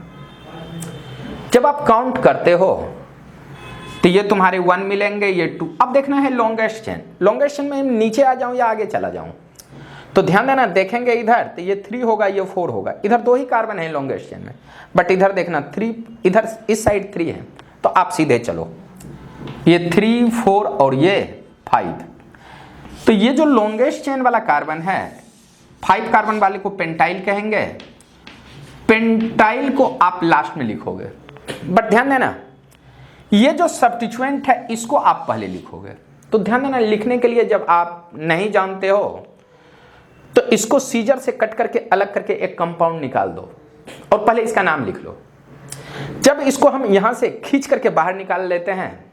जब आप काउंट करते हो तो ये तुम्हारे 1 मिलेंगे, ये 2। अब देखना है लॉन्गेस्ट चेन, लॉन्गेस्ट चेन में नीचे आ जाऊं या आगे चला जाऊं, तो ध्यान देना, देखेंगे इधर तो ये 3 होगा, ये 4 होगा, इधर 2 ही कार्बन है लॉन्गेस्ट चेन में, बट इधर देखना 3, इधर इस साइड 3 है, तो आप सीधे चलो, ये 3 4 और ये 5। तो ये जो लॉन्गेस्ट चेन वाला कार्बन है, 5 कार्बन वाले को पेंटाइल कहेंगे, पेंटाइल को आप लास्ट में लिखोगे, बट ध्यान देना ये जो सब्स्टिट्यूएंट है इसको आप पहले लिखोगे। तो ध्यान देना, लिखने के लिए जब आप नहीं जानते हो तो इसको सीजर से कट करके अलग करके एक कंपाउंड निकाल दो और पहले इसका नाम लिख लो। जब इसको हम यहां से खींच करके बाहर निकाल लेते हैं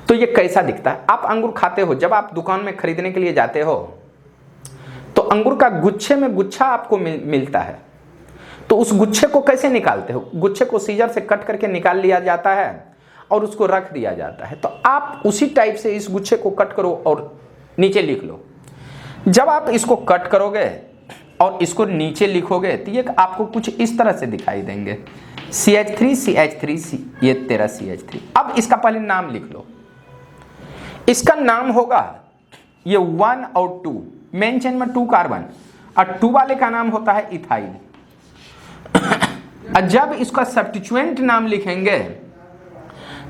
तो ये कैसा दिखता है? आप अंगूर खाते हो, जब आप दुकान में खरीदने के लिए जाते हो तो अंगूर का गुच्छे में गुच्छा आपको मिलता है, तो उस गुच्छे को कैसे निकालते हो? गुच्छे को सीजर से कट करके निकाल लिया जाता है और उसको रख दिया जाता है। तो आप उसी टाइप से इस गुच्छे को कट करो और नीचे लिख लो। जब आप इसको कट करोगे और इसको नीचे लिखोगे तो ये आपको कुछ इस तरह से दिखाई देंगे, CH3 ये तेरा CH3। अब इसका पहले नाम लिख लो, इसका नाम होगा ये 1 और 2, मेन चेन में 2 कार्बन और 2 वाले का नाम होता है इथाइल। जब इसका सब्स्टिट्यूएंट नाम लिखेंगे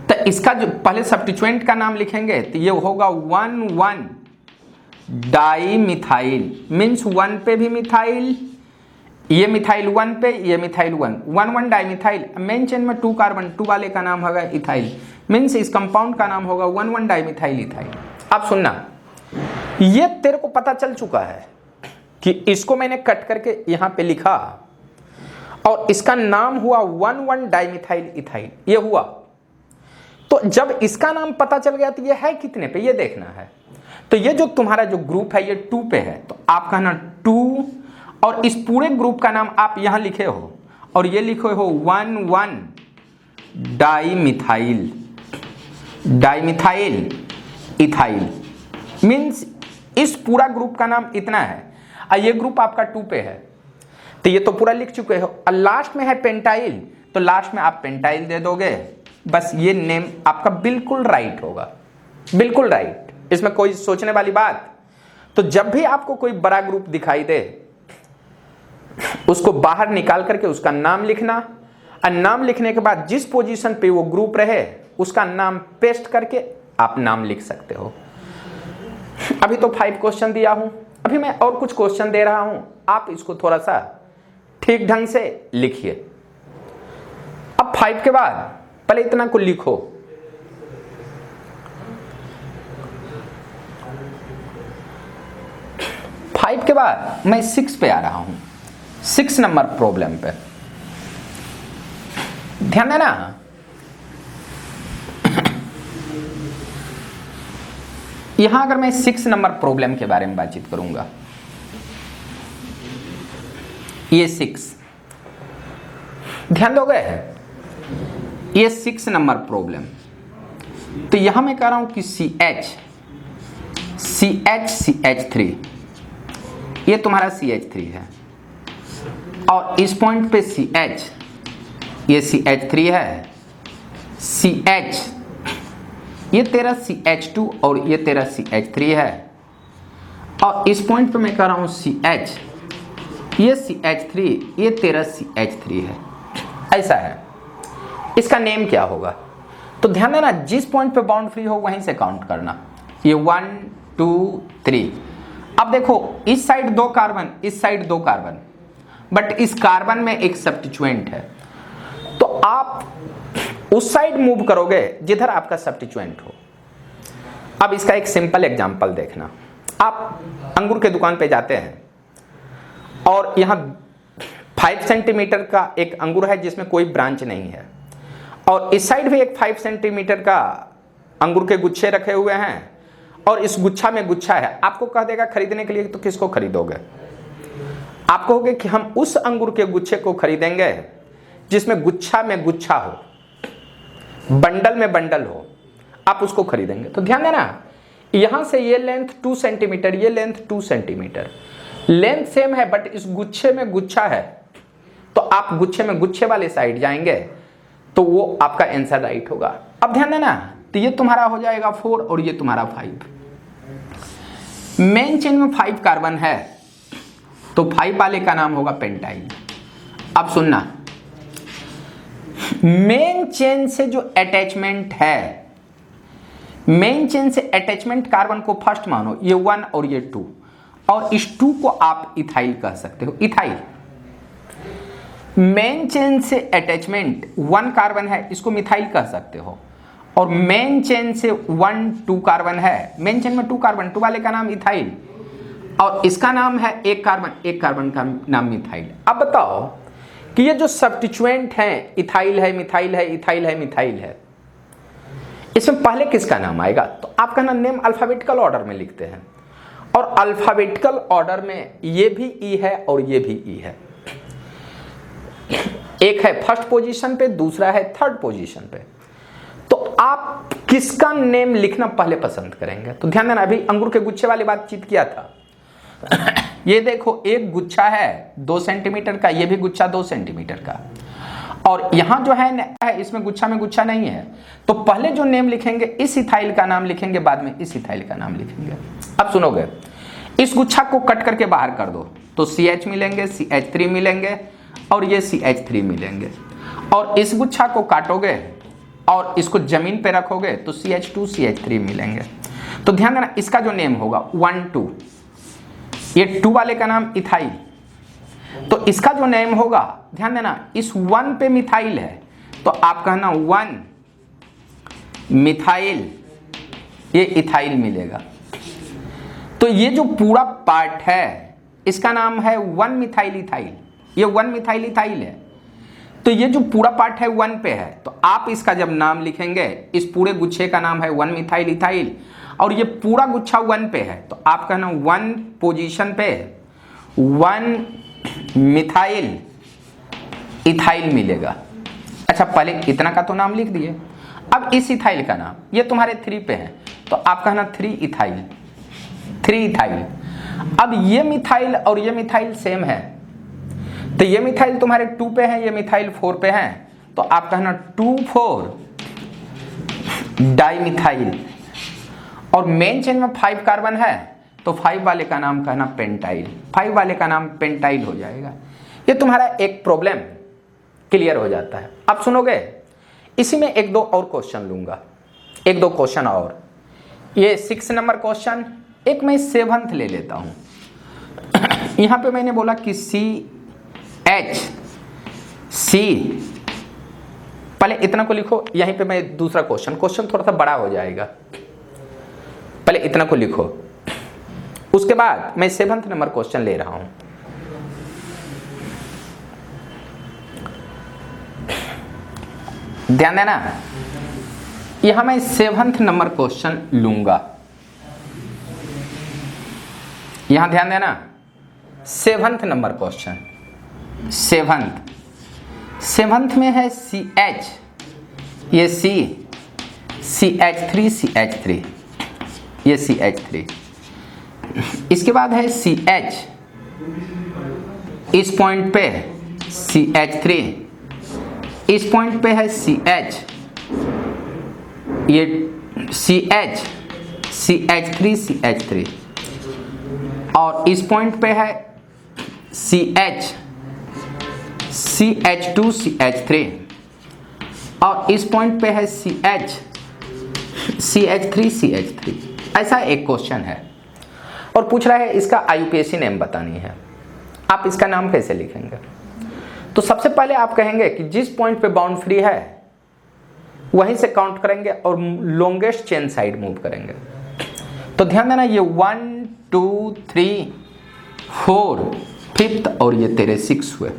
तो इसका जो पहले सब्स्टिट्यूएंट का नाम लिखेंगे तो ये होगा 1 डाइमिथाइल, मीन्स 1 पे भी मिथाइल, ये मिथाइल 1 पे, ये मिथाइल 1 डाइमिथाइल। मेन चेन में 2 कार्बन, 2 वाले का नाम होगा इथाइल, मीन्स इस कंपाउंड का नाम होगा 1 डाइमिथाइल इथाइल। अब सुनना, ये तेरे को पता चल चुका है कि इसको मैंने कट करके यहां पे लिखा और इसका नाम हुआ 1 डाइमिथाइल इथाइल, ये हुआ। तो जब इसका नाम पता चल गया तो ये है कितने पे ये देखना है। तो ये जो तुम्हारा जो ग्रुप है ये 2 पे है, तो आप कहना 2, और इस पूरे ग्रुप का नाम आप यहां लिखे हो और ये लिखे हो 1 डाइमिथाइल, डाइमिथाइल इथाइल, मीन्स इस पूरा ग्रुप का नाम इतना है और ये ग्रुप आपका 2 पे है, तो ये तो पूरा लिख चुके हो। और लास्ट में है पेंटाइल, तो लास्ट में आप पेंटाइल दे दोगे, बस ये नेम आपका बिल्कुल राइट होगा, बिल्कुल राइट, इसमें कोई सोचने वाली बात। तो जब भी आपको कोई बड़ा ग्रुप दिखाई दे उसको बाहर निकाल करके उसका नाम लिखना, और नाम लिखने के बाद जिस पोजीशन पे वो ग्रुप रहे उसका नाम पेस्ट करके आप नाम लिख सकते हो। अभी तो 5 क्वेश्चन दिया हूं, अभी मैं और कुछ क्वेश्चन दे रहा हूं, आप इसको थोड़ा सा ठीक ढंग से लिखिए। 5 के बाद पहले इतना को लिखो, फाइव के बाद मैं 6 पे आ रहा हूं, 6 नंबर प्रॉब्लम पे ध्यान देना। यहां अगर मैं 6 नंबर प्रॉब्लम के बारे में बातचीत करूंगा, ये 6 ध्यान दोगे, ये 6 नंबर प्रॉब्लम। तो यहां मैं कह रहा हूं कि CH3 ये तुम्हारा CH3 है, और इस पॉइंट पे CH, ये CH3 है, CH ये तेरा CH2 और ये तेरा CH3 है, और इस पॉइंट पे मैं कह रहा हूं CH, ये CH3 ये तेरा CH3 है, ऐसा है। इसका नेम क्या होगा? तो ध्यान देना, जिस पॉइंट पे बाउंड फ्री हो वहीं से काउंट करना। ये 1 2 3। अब देखो, इस साइड 2 कार्बन, इस साइड 2 कार्बन, बट इस कार्बन में एक सब्स्टिट्यूएंट है, तो आप उस साइड मूव करोगे जिधर आपका सब्स्टिट्यूएंट हो। अब इसका एक सिंपल एग्जांपल देखना। आप अंगूर के दुकान पे जाते हैं और यहाँ 5 सेंटीमीटर का एक अंगूर है जिसमें कोई ब्रांच नहीं है, और इस साइड भी एक 5 सेंटीमीटर का अंगूर के गुच्छे रखे हुए हैं, और इस गुच्छा में गुच्छा है। आपको कह देगा खरीदने के लिए, तो किसको खरीदोगे? आप कहोगे कि हम उस अंगूर के गुच्छे को खरीदेंगे जिसमें गुच्छा में गुच्छा हो, बंडल में बंडल हो, आप उसको खरीदेंगे। तो ध्यान देना, यहां से ये लेंथ 2 सेंटीमीटर, ये लेंथ 2 सेंटीमीटर, लेंथ सेम है, बट इस गुच्छे में गुच्छा है, तो आप गुच्छे में गुच्छे वाले साइड जाएंगे तो वो आपका आंसर राइट होगा। अब ध्यान देना, तो ये तुम्हारा हो जाएगा 4 और ये तुम्हारा 5। मेन चेन में 5 कार्बन है, तो 5 वाले का नाम होगा पेंटाइल। अब सुनना, मेन चेन से जो अटैचमेंट है, मेन चेन से अटैचमेंट कार्बन को फर्स्ट मानो, ये 1 और ये 2, और इस 2 को आप इथाइल कह सकते हो, इथाइल। मेन चेन से अटैचमेंट 1 कार्बन है, इसको मिथाइल कह सकते हो, और मेन चेन से 1 2 कार्बन है, मेन चेन में 2 कार्बन, 2 वाले का नाम इथाइल, और इसका नाम है 1 कार्बन, 1 कार्बन का नाम मिथाइल। अब बताओ कि ये जो सब्स्टिट्यूएंट है, इथाइल है, मिथाइल है, इथाइल है, मिथाइल है, इसमें पहले किसका नाम आएगा? तो आपका ना नेम अल्फाबेटिकल ऑर्डर में लिखते हैं, और अल्फाबेटिकल ऑर्डर में ये भी ई है और ये भी ई है। एक है फर्स्ट पोजीशन पे, दूसरा है थर्ड पोजीशन पे, तो आप किसका नेम लिखना पहले पसंद करेंगे? तो ध्यान देना, अभी अंगूर के गुच्छे वाली बातचीत किया था। ये देखो, एक गुच्छा है 2 सेंटीमीटर का, ये भी गुच्छा 2 सेंटीमीटर का, और यहां जो है इसमें गुच्छा में गुच्छा नहीं है, तो पहले जो नेम लिखेंगे इस इथाइल का नाम लिखेंगे, बाद में इस इथाइल का नाम लिखेंगे। अब सुनोगे, इस गुच्छा को कट करके बाहर कर दो तो CH मिलेंगे, CH3 मिलेंगे, और ये CH3 मिलेंगे, और इस गुच्छा को काटोगे और इसको जमीन पे रखोगे तो CH2 CH3 मिलेंगे। तो ध्यान देना, इसका जो नेम होगा 1 2, ये 2 वाले का नाम इथाइल, तो इसका जो नेम होगा, ध्यान देना, इस 1 पे मिथाइल है, तो आप कहना 1 मिथाइल, ये इथाइल मिलेगा। तो ये जो पूरा पार्ट है इसका नाम है 1 मिथाइल इथाइल, ये 1 मिथाइल इथाइल है, तो ये जो पूरा पार्ट है 1 पे है, तो आप इसका जब नाम लिखेंगे, इस पूरे गुच्छे का नाम है 1 मिथाइल इथाइल, और ये पूरा गुच्छा 1 पे है, तो आप कहना 1 पोजीशन पे 1 मिथाइल इथाइल मिलेगा। अच्छा, पहले इतना का तो नाम लिख दिए, अब इस इथाइल का नाम, ये तुम्हारे 3 पे है, तो आप कहना 3 इथाइल, 3 इथाइल। अब ये मिथाइल और ये मिथाइल सेम है, तो ये मिथाइल तुम्हारे 2 पे है, ये मिथाइल 4 पे है, तो आप कहना 2,4 डाइमिथाइल, और मेन चेन में 5 कार्बन है, तो 5 वाले का नाम कहना पेंटाइल, 5 वाले का नाम पेंटाइल हो जाएगा। ये तुम्हारा एक प्रॉब्लम क्लियर हो जाता है। अब सुनोगे, इसी में 1-2 और क्वेश्चन लूंगा, 1-2 क्वेश्चन और। ये 6 नंबर क्वेश्चन, एक मैं 7th ले लेता हूं। यहां पे मैंने बोला कि CH पहले इतना को लिखो, यहीं पे मैं दूसरा क्वेश्चन थोड़ा सा बड़ा हो जाएगा। पहले इतना को लिखो, उसके बाद मैं 7th नंबर क्वेश्चन ले रहा हूं। ध्यान देना, यहां मैं 7th नंबर क्वेश्चन लूंगा। यहां ध्यान देना, 7th नंबर क्वेश्चन, 7th में है CH, ये CH3 ये CH3, इसके बाद है CH, इस पॉइंट पे CH3, इस पॉइंट पे है CH, ये CH3 और इस पॉइंट पे है CH2CH3 और इस पॉइंट पे है CH3 ऐसा एक क्वेश्चन है और पूछ रहा है इसका IUPAC नेम बतानी है। आप इसका नाम कैसे लिखेंगे? तो सबसे पहले आप कहेंगे कि जिस पॉइंट पे बाउंड फ्री है वहीं से काउंट करेंगे और लॉन्गेस्ट चेन साइड मूव करेंगे। तो ध्यान देना, ये 1 2 3 4 5th और ये तेरे 6 हुए,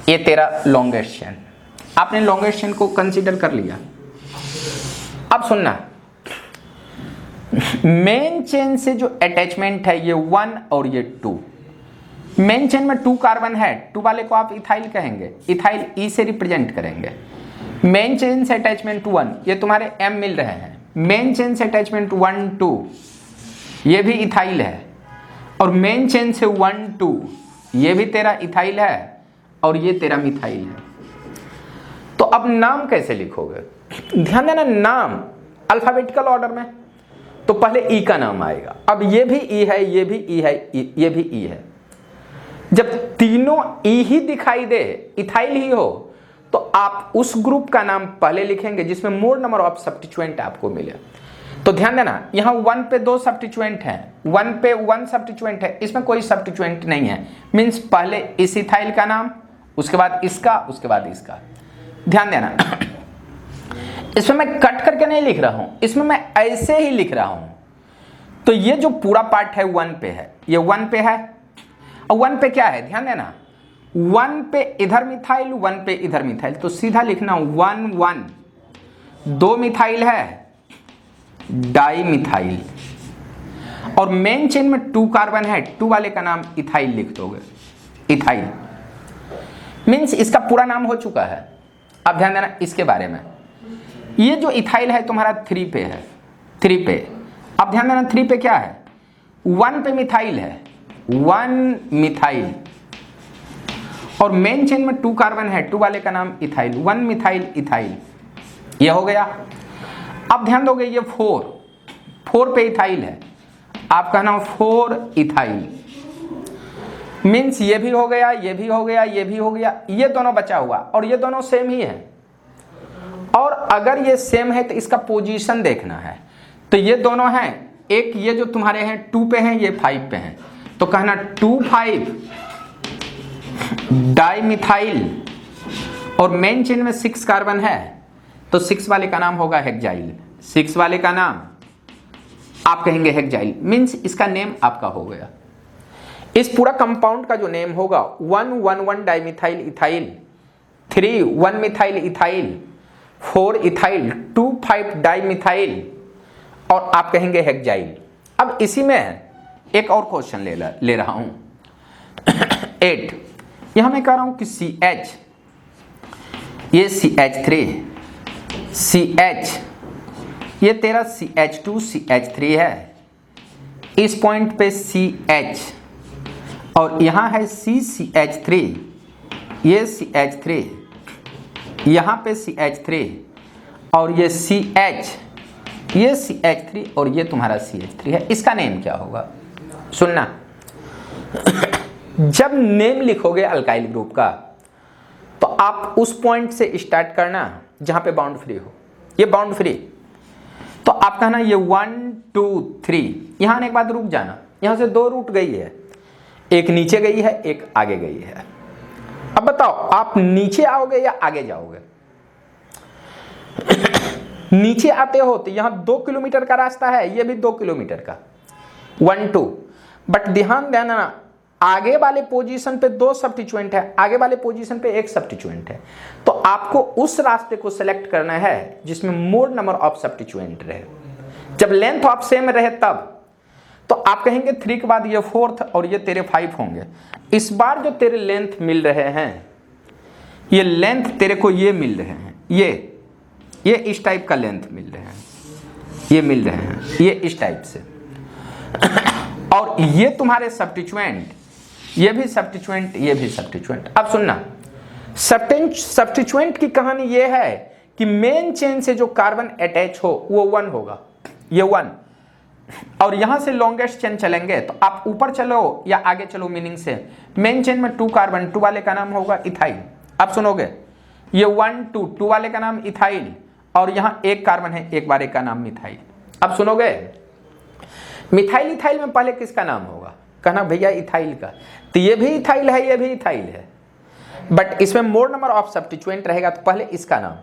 ये तेरा लॉन्गेस्ट चेन। आपने लॉन्गेस्ट चेन को कंसीडर कर लिया। अब सुनना, मेन चेन से जो अटैचमेंट है ये 1 और ये 2। मेन चेन में 2 कार्बन है, 2 वाले को आप इथाइल कहेंगे, इथाइल ई से रिप्रेजेंट करेंगे। मेन चेन से अटैचमेंट 1, ये तुम्हारे M मिल रहे हैं। मेन चेन से अटैचमेंट 1 2, ये भी इथाइल है। और मेन चेन से 1 2, ये भी तेरा इथाइल है और ये तेरा मिथाइल है। तो अब नाम कैसे लिखोगे? ध्यान देना, नाम अल्फाबेटिकल ऑर्डर में, तो पहले ई का नाम आएगा। अब ये भी ई है, ये भी ई है, ये भी ई है। जब तीनों ई ही दिखाई दे, इथाइल ही हो, तो आप उस ग्रुप का नाम पहले लिखेंगे जिसमें मोर नंबर ऑफ सब्स्टिट्यूएंट आपको मिले। तो ध्यान देना, यहाँ 1 पे 2 सब्स्टिट्यूएंट हैं, 1 पे 1 सब्स्टिट्यूएंट है, इसमें कोई सब्स्टिट्यूएंट नहीं है। मीन्स पहले इस इथाइल का नाम, उसके बाद इसका, उसके बाद इसका। ध्यान देना, इसमें मैं कट करके नहीं लिख रहा हूं, इसमें मैं ऐसे ही लिख रहा हूं। तो ये जो पूरा पार्ट है 1 पे है, ये 1 पे है। और 1 पे क्या है? ध्यान देना, 1 पे इधर मिथाइल, 1 पे इधर मिथाइल, तो सीधा लिखना 1 1। 2 मिथाइल है, डाई मिथाइल। और मेन चेन में 2 कार्बन है, 2 वाले का नाम इथाइल लिख दोगे, इथाइल। मीन्स इसका पूरा नाम हो चुका है। अब ध्यान देना इसके बारे में, ये जो इथाइल है तुम्हारा 3 पे है, 3 पे। अब ध्यान देना 3 पे क्या है? 1 पे मिथाइल है, 1 मिथाइल। और मेन चेन में 2 कार्बन है, 2 वाले का नाम इथाइल, 1 मिथाइल इथाइल। ये हो गया। अब ध्यान दोगे ये 4 पे इथाइल है, आपका नाम 4 इथाइल। मीन्स ये भी हो गया, ये भी हो गया, ये भी हो गया, ये दोनों बचा हुआ, और ये दोनों सेम ही है। और अगर ये सेम है तो इसका पोजीशन देखना है। तो ये दोनों हैं, एक ये जो तुम्हारे हैं 2 पे हैं, ये 5 पे हैं, तो कहना 2 5 डाइमिथाइल। और मेन चेन में 6 कार्बन है, तो 6 वाले का नाम होगा हेक्साइल। 6 वाले का नाम आप कहेंगे हेक्साइल। मीन्स इसका नेम आपका हो गया। इस पूरा कंपाउंड का जो नेम होगा 1 1 1 dimethyl ethyl, 3 1 methyl ethyl, 4 ethyl, 2 5 dimethyl, और आप कहेंगे हेक्साइल। अब इसी में एक और क्वेश्चन ले रहा हूं 8। यहां मैं कह रहा हूं कि CH, ये CH3, CH, ये तेरा CH2 CH3 है। इस पॉइंट पे CH, और यहां है CH3, ये CH3, यहां पे CH3, और ये CH, ये CH3, और ये तुम्हारा CH3 है। इसका नेम क्या होगा? सुनना, जब नेम लिखोगे अल्काइल ग्रुप का, तो आप उस पॉइंट से स्टार्ट करना जहां पे बाउंड फ्री हो। ये बाउंड फ्री, तो आप कहना ये 1 2 3। यहां आने के बाद रुक जाना, यहां से 2 रूट गई है, एक नीचे गई है, एक आगे गई है। अब बताओ आप नीचे आओगे या आगे जाओगे? नीचे आते हो तो यहां 2 किलोमीटर का रास्ता है, ये भी 2 किलोमीटर का, 1 2। बट ध्यान देना, आगे वाले पोजीशन पे 2 सब्स्टिट्यूएंट है, आगे वाले पोजीशन पे 1 सब्स्टिट्यूएंट है। तो आपको उस रास्ते को सिलेक्ट करना है जिसमें मोर नंबर ऑफ सब्स्टिट्यूएंट रहे। जब लेंथ ऑफ सेम रहे तब तो आप कहेंगे 3 के बाद ये 4th और ये तेरे 5 होंगे। इस बार जो तेरे लेंथ मिल रहे हैं, ये लेंथ तेरे को ये मिल रहे हैं, ये इस टाइप का लेंथ मिल रहे हैं, ये मिल रहे हैं, ये इस टाइप से। और ये तुम्हारे सब्स्टिट्यूएंट, ये भी सब्स्टिट्यूएंट, ये भी सब्स्टिट्यूएंट। अब सुनना, सब्स्टिट्यूएंट की कहानी ये है कि मेन चेन से जो कार्बन अटैच हो वो 1 होगा, ये 1। और यहां से लॉन्गेस्ट चेन चलेंगे तो आप ऊपर चलो या आगे चलो, मीनिंग से मेन चेन में 2 कार्बन, 2 वाले का नाम होगा इथाइल। अब सुनोगे, ये 1 2, 2 वाले का नाम इथाइल, और यहां 1 कार्बन है, 1 वाले का नाम मिथाइल। अब सुनोगे, मिथाइल इथाइल में पहले किसका नाम होगा? कहना भैया इथाइल का। तो ये भी इथाइल है, ये भी इथाइल है, बट इसमें मोर नंबर ऑफ सब्स्टिट्यूएंट रहेगा तो पहले इसका नाम।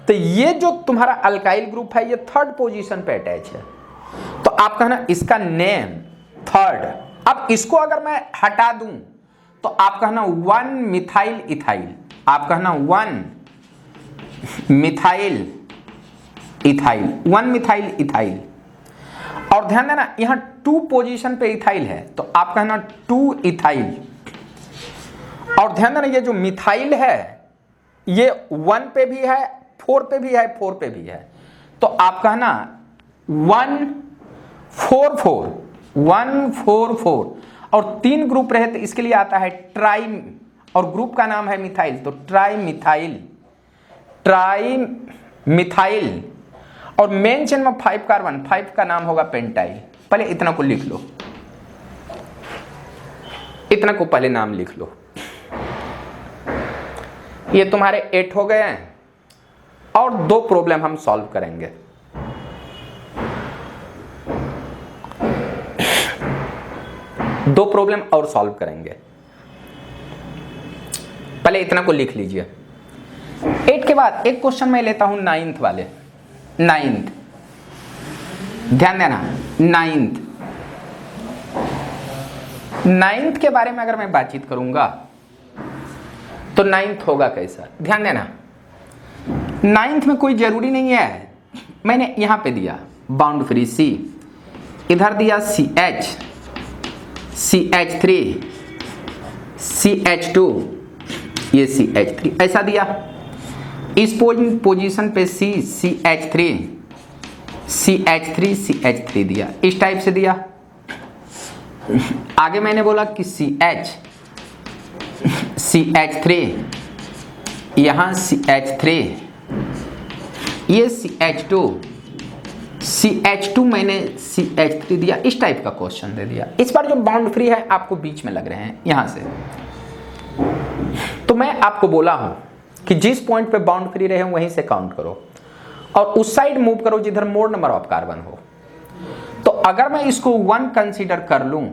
तो ये जो तुम्हारा अल्काइल ग्रुप है ये 3rd पोजीशन पे अटैच है, तो आप कहना इसका नेम 3rd। अब इसको अगर मैं हटा दूं तो आप कहना 1 मिथाइल इथाइल, आप कहना 1 मिथाइल इथाइल, 1 मिथाइल इथाइल। और ध्यान देना, यहां 2 पोजीशन पे इथाइल है तो आप कहना 2 इथाइल। और ध्यान देना, ये जो मिथाइल है ये 1 पे भी है, 4 पे भी है, 4 पे भी है, तो आप कहना 1 4 4, 1 4 4। और 3 ग्रुप रहे तो इसके लिए आता है ट्राई, और ग्रुप का नाम है मिथाइल, तो ट्राई मिथाइल। और मेन चेन में 5 कार्बन, 5 का नाम होगा पेंटाइल। पहले इतना को लिख लो, इतना को पहले नाम लिख लो। ये तुम्हारे 8 हो गए हैं, और 2 प्रॉब्लम हम सॉल्व करेंगे। दो प्रॉब्लम और सॉल्व करेंगे। पहले इतना को लिख लीजिए। 8 के बाद एक क्वेश्चन मैं लेता हूं 9th वाले, 9th, ध्यान देना, 9th के बारे में अगर मैं बातचीत करूंगा तो 9th होगा कैसा, ध्यान देना। 9th में कोई जरूरी नहीं है, मैंने यहां पे दिया बाउंड फ्री C, इधर दिया CH, CH3, CH2, ये CH3 ऐसा दिया। इस पोजीशन पे C, CH3, CH3, CH3 दिया, इस टाइप से दिया। आगे मैंने बोला कि CH, CH3, यहां CH3, ये CH2, CH2 मैंने CH3 दिया, इस टाइप का क्वेश्चन दे दिया। इस बार जो बाउंड फ्री है आपको बीच में लग रहे हैं यहां से, तो मैं आपको बोला हूं कि जिस पॉइंट पे बाउंड फ्री रहे वहीं से काउंट करो और उस साइड मूव करो जिधर मोर नंबर ऑफ कार्बन हो। तो अगर मैं इसको 1 कंसीडर कर लूं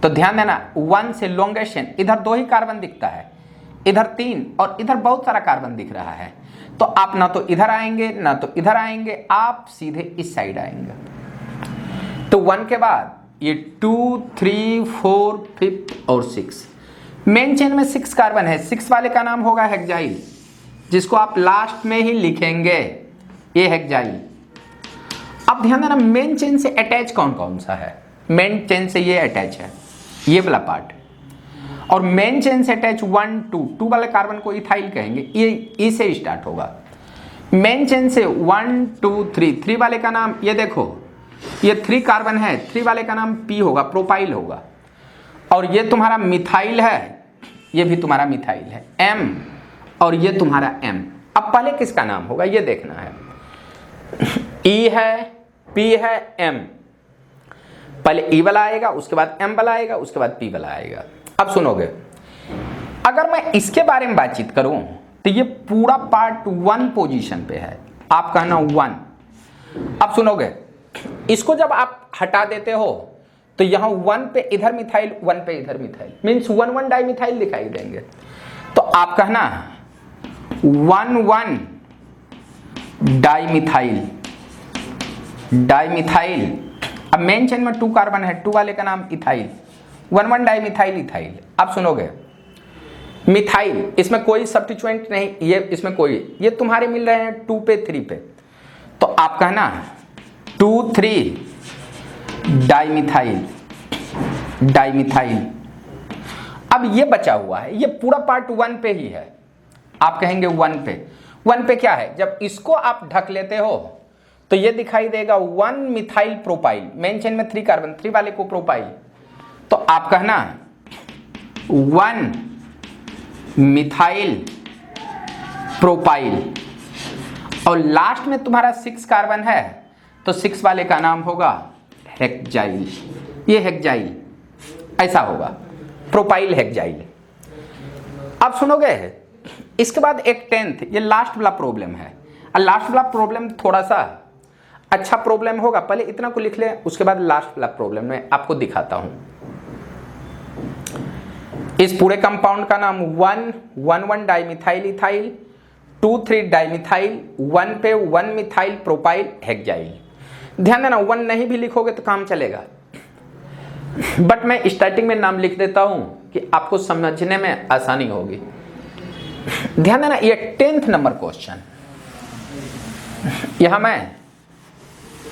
तो ध्यान देना 1 से लॉन्गेस्ट चेन, इधर 2 ही कार्बन दिखता है, इधर 3 और इधर बहुत सारा कार्बन दिख रहा है, तो आप ना तो इधर आएंगे ना तो इधर आएंगे, आप सीधे इस साइड आएंगे। तो 1 के बाद ये 2 3 4 5 और 6, मेन चेन में 6 कार्बन है, 6 वाले का नाम होगा हेक्साइल, जिसको आप लास्ट में ही लिखेंगे, ये हेक्साइल। अब ध्यान देना मेन चेन से अटैच कौन कौन सा है, मेन चेन से ये अटैच है, ये वाला पार्ट, और मेन चेन से अटैच 1 2 वाले कार्बन को इथाइल कहेंगे, ये ई से स्टार्ट होगा। मेन चेन से 1 2 3 वाले का नाम, ये देखो ये 3 कार्बन है, 3 वाले का नाम P होगा, प्रोपाइल होगा। और ये तुम्हारा मिथाइल है, ये भी तुम्हारा मिथाइल है, M, और ये तुम्हारा M। अब पहले किसका नाम होगा ये देखना है, E है, P है, M, पहले E वाला आएगा, उसके बाद M वाला आएगा, उसके बाद P वाला आएगा। अब सुनोगे, अगर मैं इसके बारे में बातचीत करूं तो ये पूरा पार्ट 1 पोजीशन पे है, आप कहना 1। अब सुनोगे, इसको जब आप हटा देते हो तो यहां 1 पे इधर मिथाइल, 1 पे इधर मिथाइल, मीन्स 1 1 डाइमिथाइल दिखाई देंगे। तो आप कहना 1 1 डाइमिथाइल, डाइमिथाइल। अब मेन चेन में 2 कार्बन है, 2 वाले का नाम इथाइल, 1,1 डाइमिथाइल इथाइल। अब सुनोगे मिथाइल, इसमें कोई सब्स्टिट्यूएंट नहीं, ये इसमें कोई, ये तुम्हारे मिल रहे हैं 2 पे 3 पे, तो आप कहना 2,3 डाइमिथाइल, डाइमिथाइल। अब ये बचा हुआ है, ये पूरा पार्ट 1 पे ही है, आप कहेंगे 1 पे। 1 पे क्या है, जब इसको आप ढक लेते हो तो ये दिखाई देगा 1 मिथाइल प्रोपाइल, मेन चेन में 3 कार्बन, 3 वाले को प्रोपाइल, तो आप कहना 1 मिथाइल प्रोपाइल, और लास्ट में तुम्हारा 6 कार्बन है तो 6 वाले का नाम होगा हेक्साइल, ये हेक्साइल ऐसा होगा, प्रोपाइल हेक्साइल। अब सुनोगे इसके बाद एक 10th, ये लास्ट वाला प्रॉब्लम है, और लास्ट वाला प्रॉब्लम थोड़ा सा अच्छा प्रॉब्लम होगा, पहले इतना को लिख ले, उसके बाद लास्ट वाला प्रॉब्लम मैं आपको दिखाता हूं। इस पूरे कंपाउंड का नाम 1,1 डाइमिथाइल इथाइल, 2,3 डाइमिथाइल, 1 पे 1 मिथाइल प्रोपाइल हेक्साइल। ध्यान देना 1 नहीं भी लिखोगे तो काम चलेगा, बट मैं स्टार्टिंग में नाम लिख देता हूं कि आपको समझने में आसानी होगी। ध्यान देना ये 10th नंबर क्वेश्चन, यहां मैं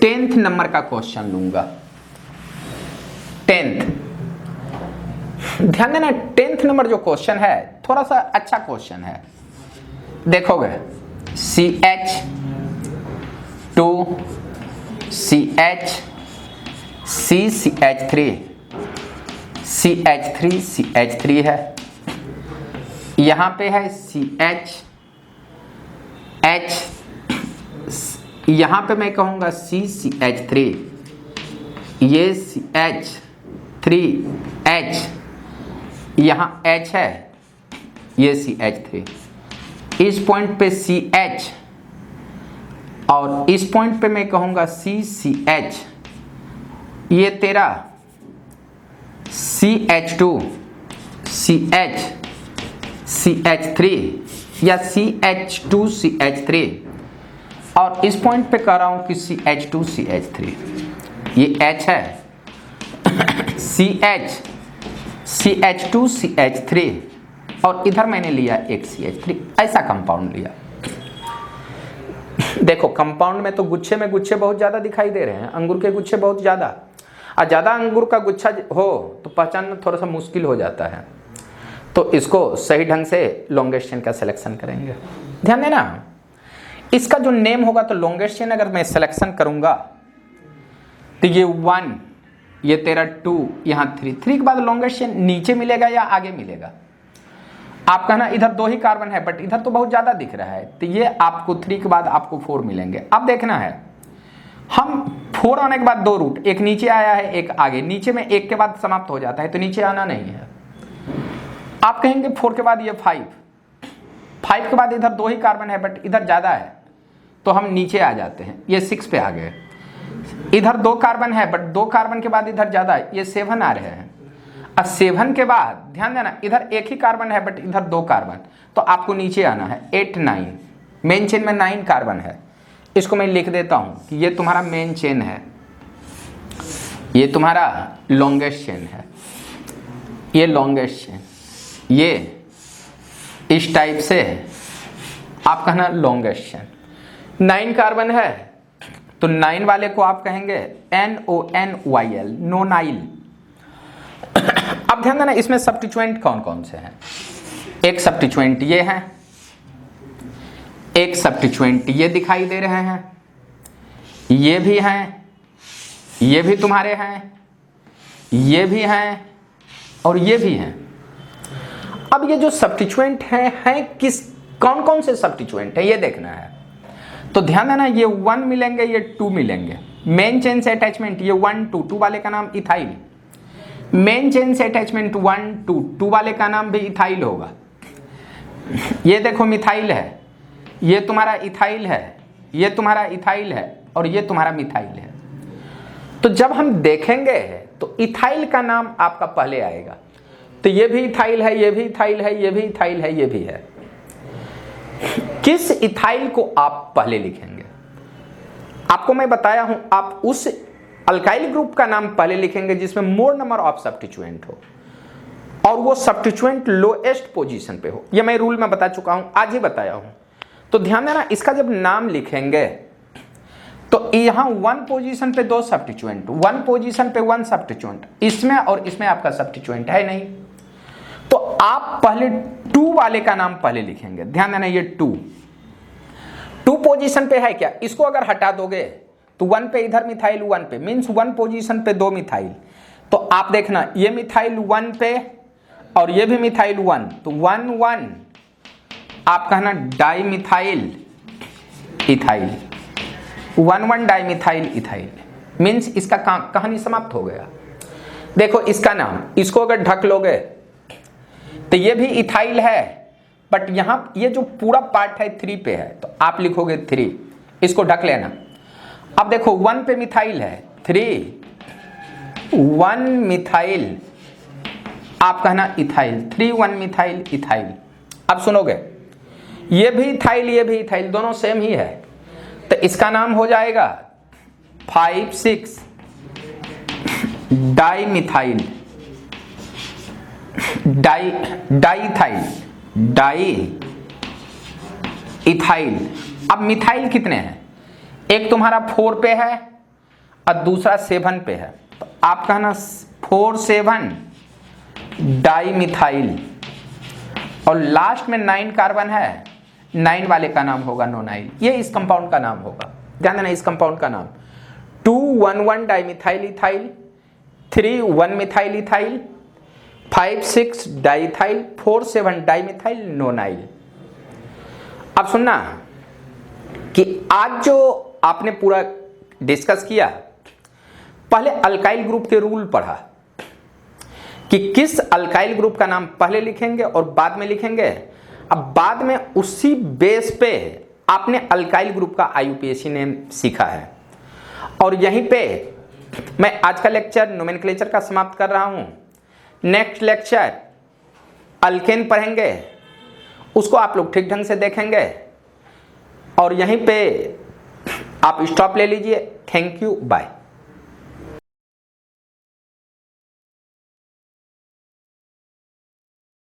10th नंबर का क्वेश्चन लूंगा, 10th। ध्यान देना 10th नंबर जो क्वेश्चन है थोड़ा सा अच्छा क्वेश्चन है, देखोगे CH2 CH CH3 CH3 CH3 है, यहां पे है CH H, यहां पे मैं कहूंगा CH3, ये CH3H, यहां H है, ये CH3, इस पॉइंट पे CH, और इस पॉइंट पे मैं कहूंगा CH, ये तेरा CH2 CH CH3 या CH2 CH3, और इस पॉइंट पे कह रहा हूं कि CH2 CH3, ये H है, CH CH2 CH3, और इधर मैंने लिया एक CH3, ऐसा कंपाउंड लिया। देखो कंपाउंड में तो गुच्छे में गुच्छे बहुत ज्यादा दिखाई दे रहे हैं, अंगूर के गुच्छे बहुत ज्यादा, और ज्यादा अंगूर का गुच्छा हो तो पहचानना थोड़ा सा मुश्किल हो जाता है, तो इसको सही ढंग से लॉन्गेस्ट चेन का सिलेक्शन करेंगे। ध्यान देना इसका जो नेम होगा, तो लॉन्गेस्ट चेन अगर मैं सिलेक्शन करूंगा तो ये 1, ये तेरा 2, यहां 3 के बाद लॉन्गेस्ट चेन नीचे मिलेगा या आगे मिलेगा, आप कहना इधर 2 ही कार्बन है, बट इधर तो बहुत ज्यादा दिख रहा है, तो ये आपको 3 के बाद आपको 4 मिलेंगे। अब देखना है हम 4 आने के बाद 2 रूट, एक नीचे आया है एक आगे, नीचे में 1 के बाद समाप्त हो जाता है, तो नीचे आना नहीं है। आप कहेंगे 4 के बाद ये 5 के बाद इधर 2 ही कार्बन है, बट इधर ज्यादा है, तो हम नीचे आ जाते हैं, ये 6 पे आ गए। इधर 2 कार्बन है, बट 2 कार्बन के बाद इधर ज्यादा है, ये 7 आ रहे हैं। अब 7 के बाद ध्यान देना इधर 1 ही कार्बन है, बट इधर 2 कार्बन, तो आपको नीचे आना है, 8 9, मेन चेन में 9 कार्बन है। इसको मैं लिख देता हूं कि ये तुम्हारा मेन चेन है, ये तुम्हारा लॉन्गेस्ट चेन है, ये लॉन्गेस्ट चेन, ये इस टाइप से आप कहना लॉन्गेस्ट चेन। 9 कार्बन है तो 9 वाले को आप कहेंगे NONYL, नोनाइल। अब ध्यान देना इसमें सब्स्टिट्यूएंट कौन कौन से हैं, एक सब्स्टिट्यूएंट ये है, एक सब्स्टिट्यूएंट ये दिखाई दे रहे हैं, ये भी हैं, ये भी तुम्हारे हैं, ये भी हैं, और ये भी हैं। अब ये जो सब्स्टिट्यूएंट हैं किस कौन कौन से सब्स्टिट्यूएंट है ये देखना है, तो ध्यान देना ये 1 मिलेंगे, ये 2 मिलेंगे। मेन चेन से अटैचमेंट ये 1 2 वाले का नाम इथाइल, मेन चेन से अटैचमेंट 1 2 वाले का नाम भी इथाइल होगा। ये देखो मिथाइल है, ये तुम्हारा इथाइल है, ये तुम्हारा इथाइल है, और ये तुम्हारा मिथाइल है। तो जब हम देखेंगे तो इथाइल का नाम आपका पहले आएगा, तो ये भी इथाइल है, ये भी इथाइल है, ये भी इथाइल है, ये भी है। किस इथाइल को आप पहले लिखेंगे? आपको मैं बताया हूं, आप उस अल्काइल ग्रुप का नाम पहले लिखेंगे जिसमें मोर नंबर ऑफ सब्स्टिट्यूएंट हो और वो सब्स्टिट्यूएंट लोएस्ट पोजीशन पे हो। ये मैं रूल में बता चुका हूं, आज ही बताया हूं। तो ध्यान देना, इसका जब नाम लिखेंगे तो यहां 1 पोजीशन पे 2 सब्स्टिट्यूएंट, 1 पोजीशन पे 1 सब्स्टिट्यूएंट, इसमें और इसमें आपका सब्स्टिट्यूएंट है नहीं, तो आप पहले 2 वाले का नाम पहले लिखेंगे। ध्यान देना, ये 2 पोजीशन पे है क्या, इसको अगर हटा दोगे तो 1 पे इधर मिथाइल 1 पे, मीन्स 1 पोजीशन पे 2 मिथाइल। तो आप देखना, ये मिथाइल 1 पे और ये भी मिथाइल 1, तो 1 1 आप कहना di methyl ethyl, 1 1 di methyl ethyl, means इसका कहानी समाप्त हो गया। देखो इसका नाम, इसको अगर ढक लोगे तो ये भी इथाइल है, बट यहां ये जो पूरा पार्ट है 3 पे है, तो आप लिखोगे 3, इसको ढक लेना। अब देखो 1 पे मिथाइल है, 3 1 मिथाइल, आप कहना इथाइल, 3 1 मिथाइल इथाइल। अब सुनोगे, ये भी इथाइल ये भी इथाइल, दोनों सेम ही है, तो इसका नाम हो जाएगा 5 6 डाई मिथाइल डाई इथाइल। अब मिथाइल कितने हैं, एक तुम्हारा 4 पे है और दूसरा 7 पे है, तो आप कहना 4 7 डाई मिथाइल, और लास्ट में 9 कार्बन है, 9 वाले का नाम होगा नोनाइल। ये इस कंपाउंड का नाम होगा, ध्यान देना, इस कंपाउंड का नाम 2 1 1 di methyl ethyl, 3 1 methyl ethyl, 5 6 diethyl, 4 7 dimethyl nonyl. अब सुनना कि आज जो आपने पूरा डिस्कस किया, पहले अल्काइल ग्रुप के रूल पढ़ा कि किस अल्काइल ग्रुप का नाम पहले लिखेंगे और बाद में लिखेंगे। अब बाद में उसी बेस पे आपने अल्काइल ग्रुप का IUPAC नेम सीखा है, और यहीं पे मैं आज का लेक्चर नोमेनक्लेचर का समाप्त कर रहा हूं। नेक्स्ट लेक्चर अल्केन पढ़ेंगे, उसको आप लोग ठीक ढंग से देखेंगे, और यहीं पे आप स्टॉप ले लीजिए। Thank you, bye.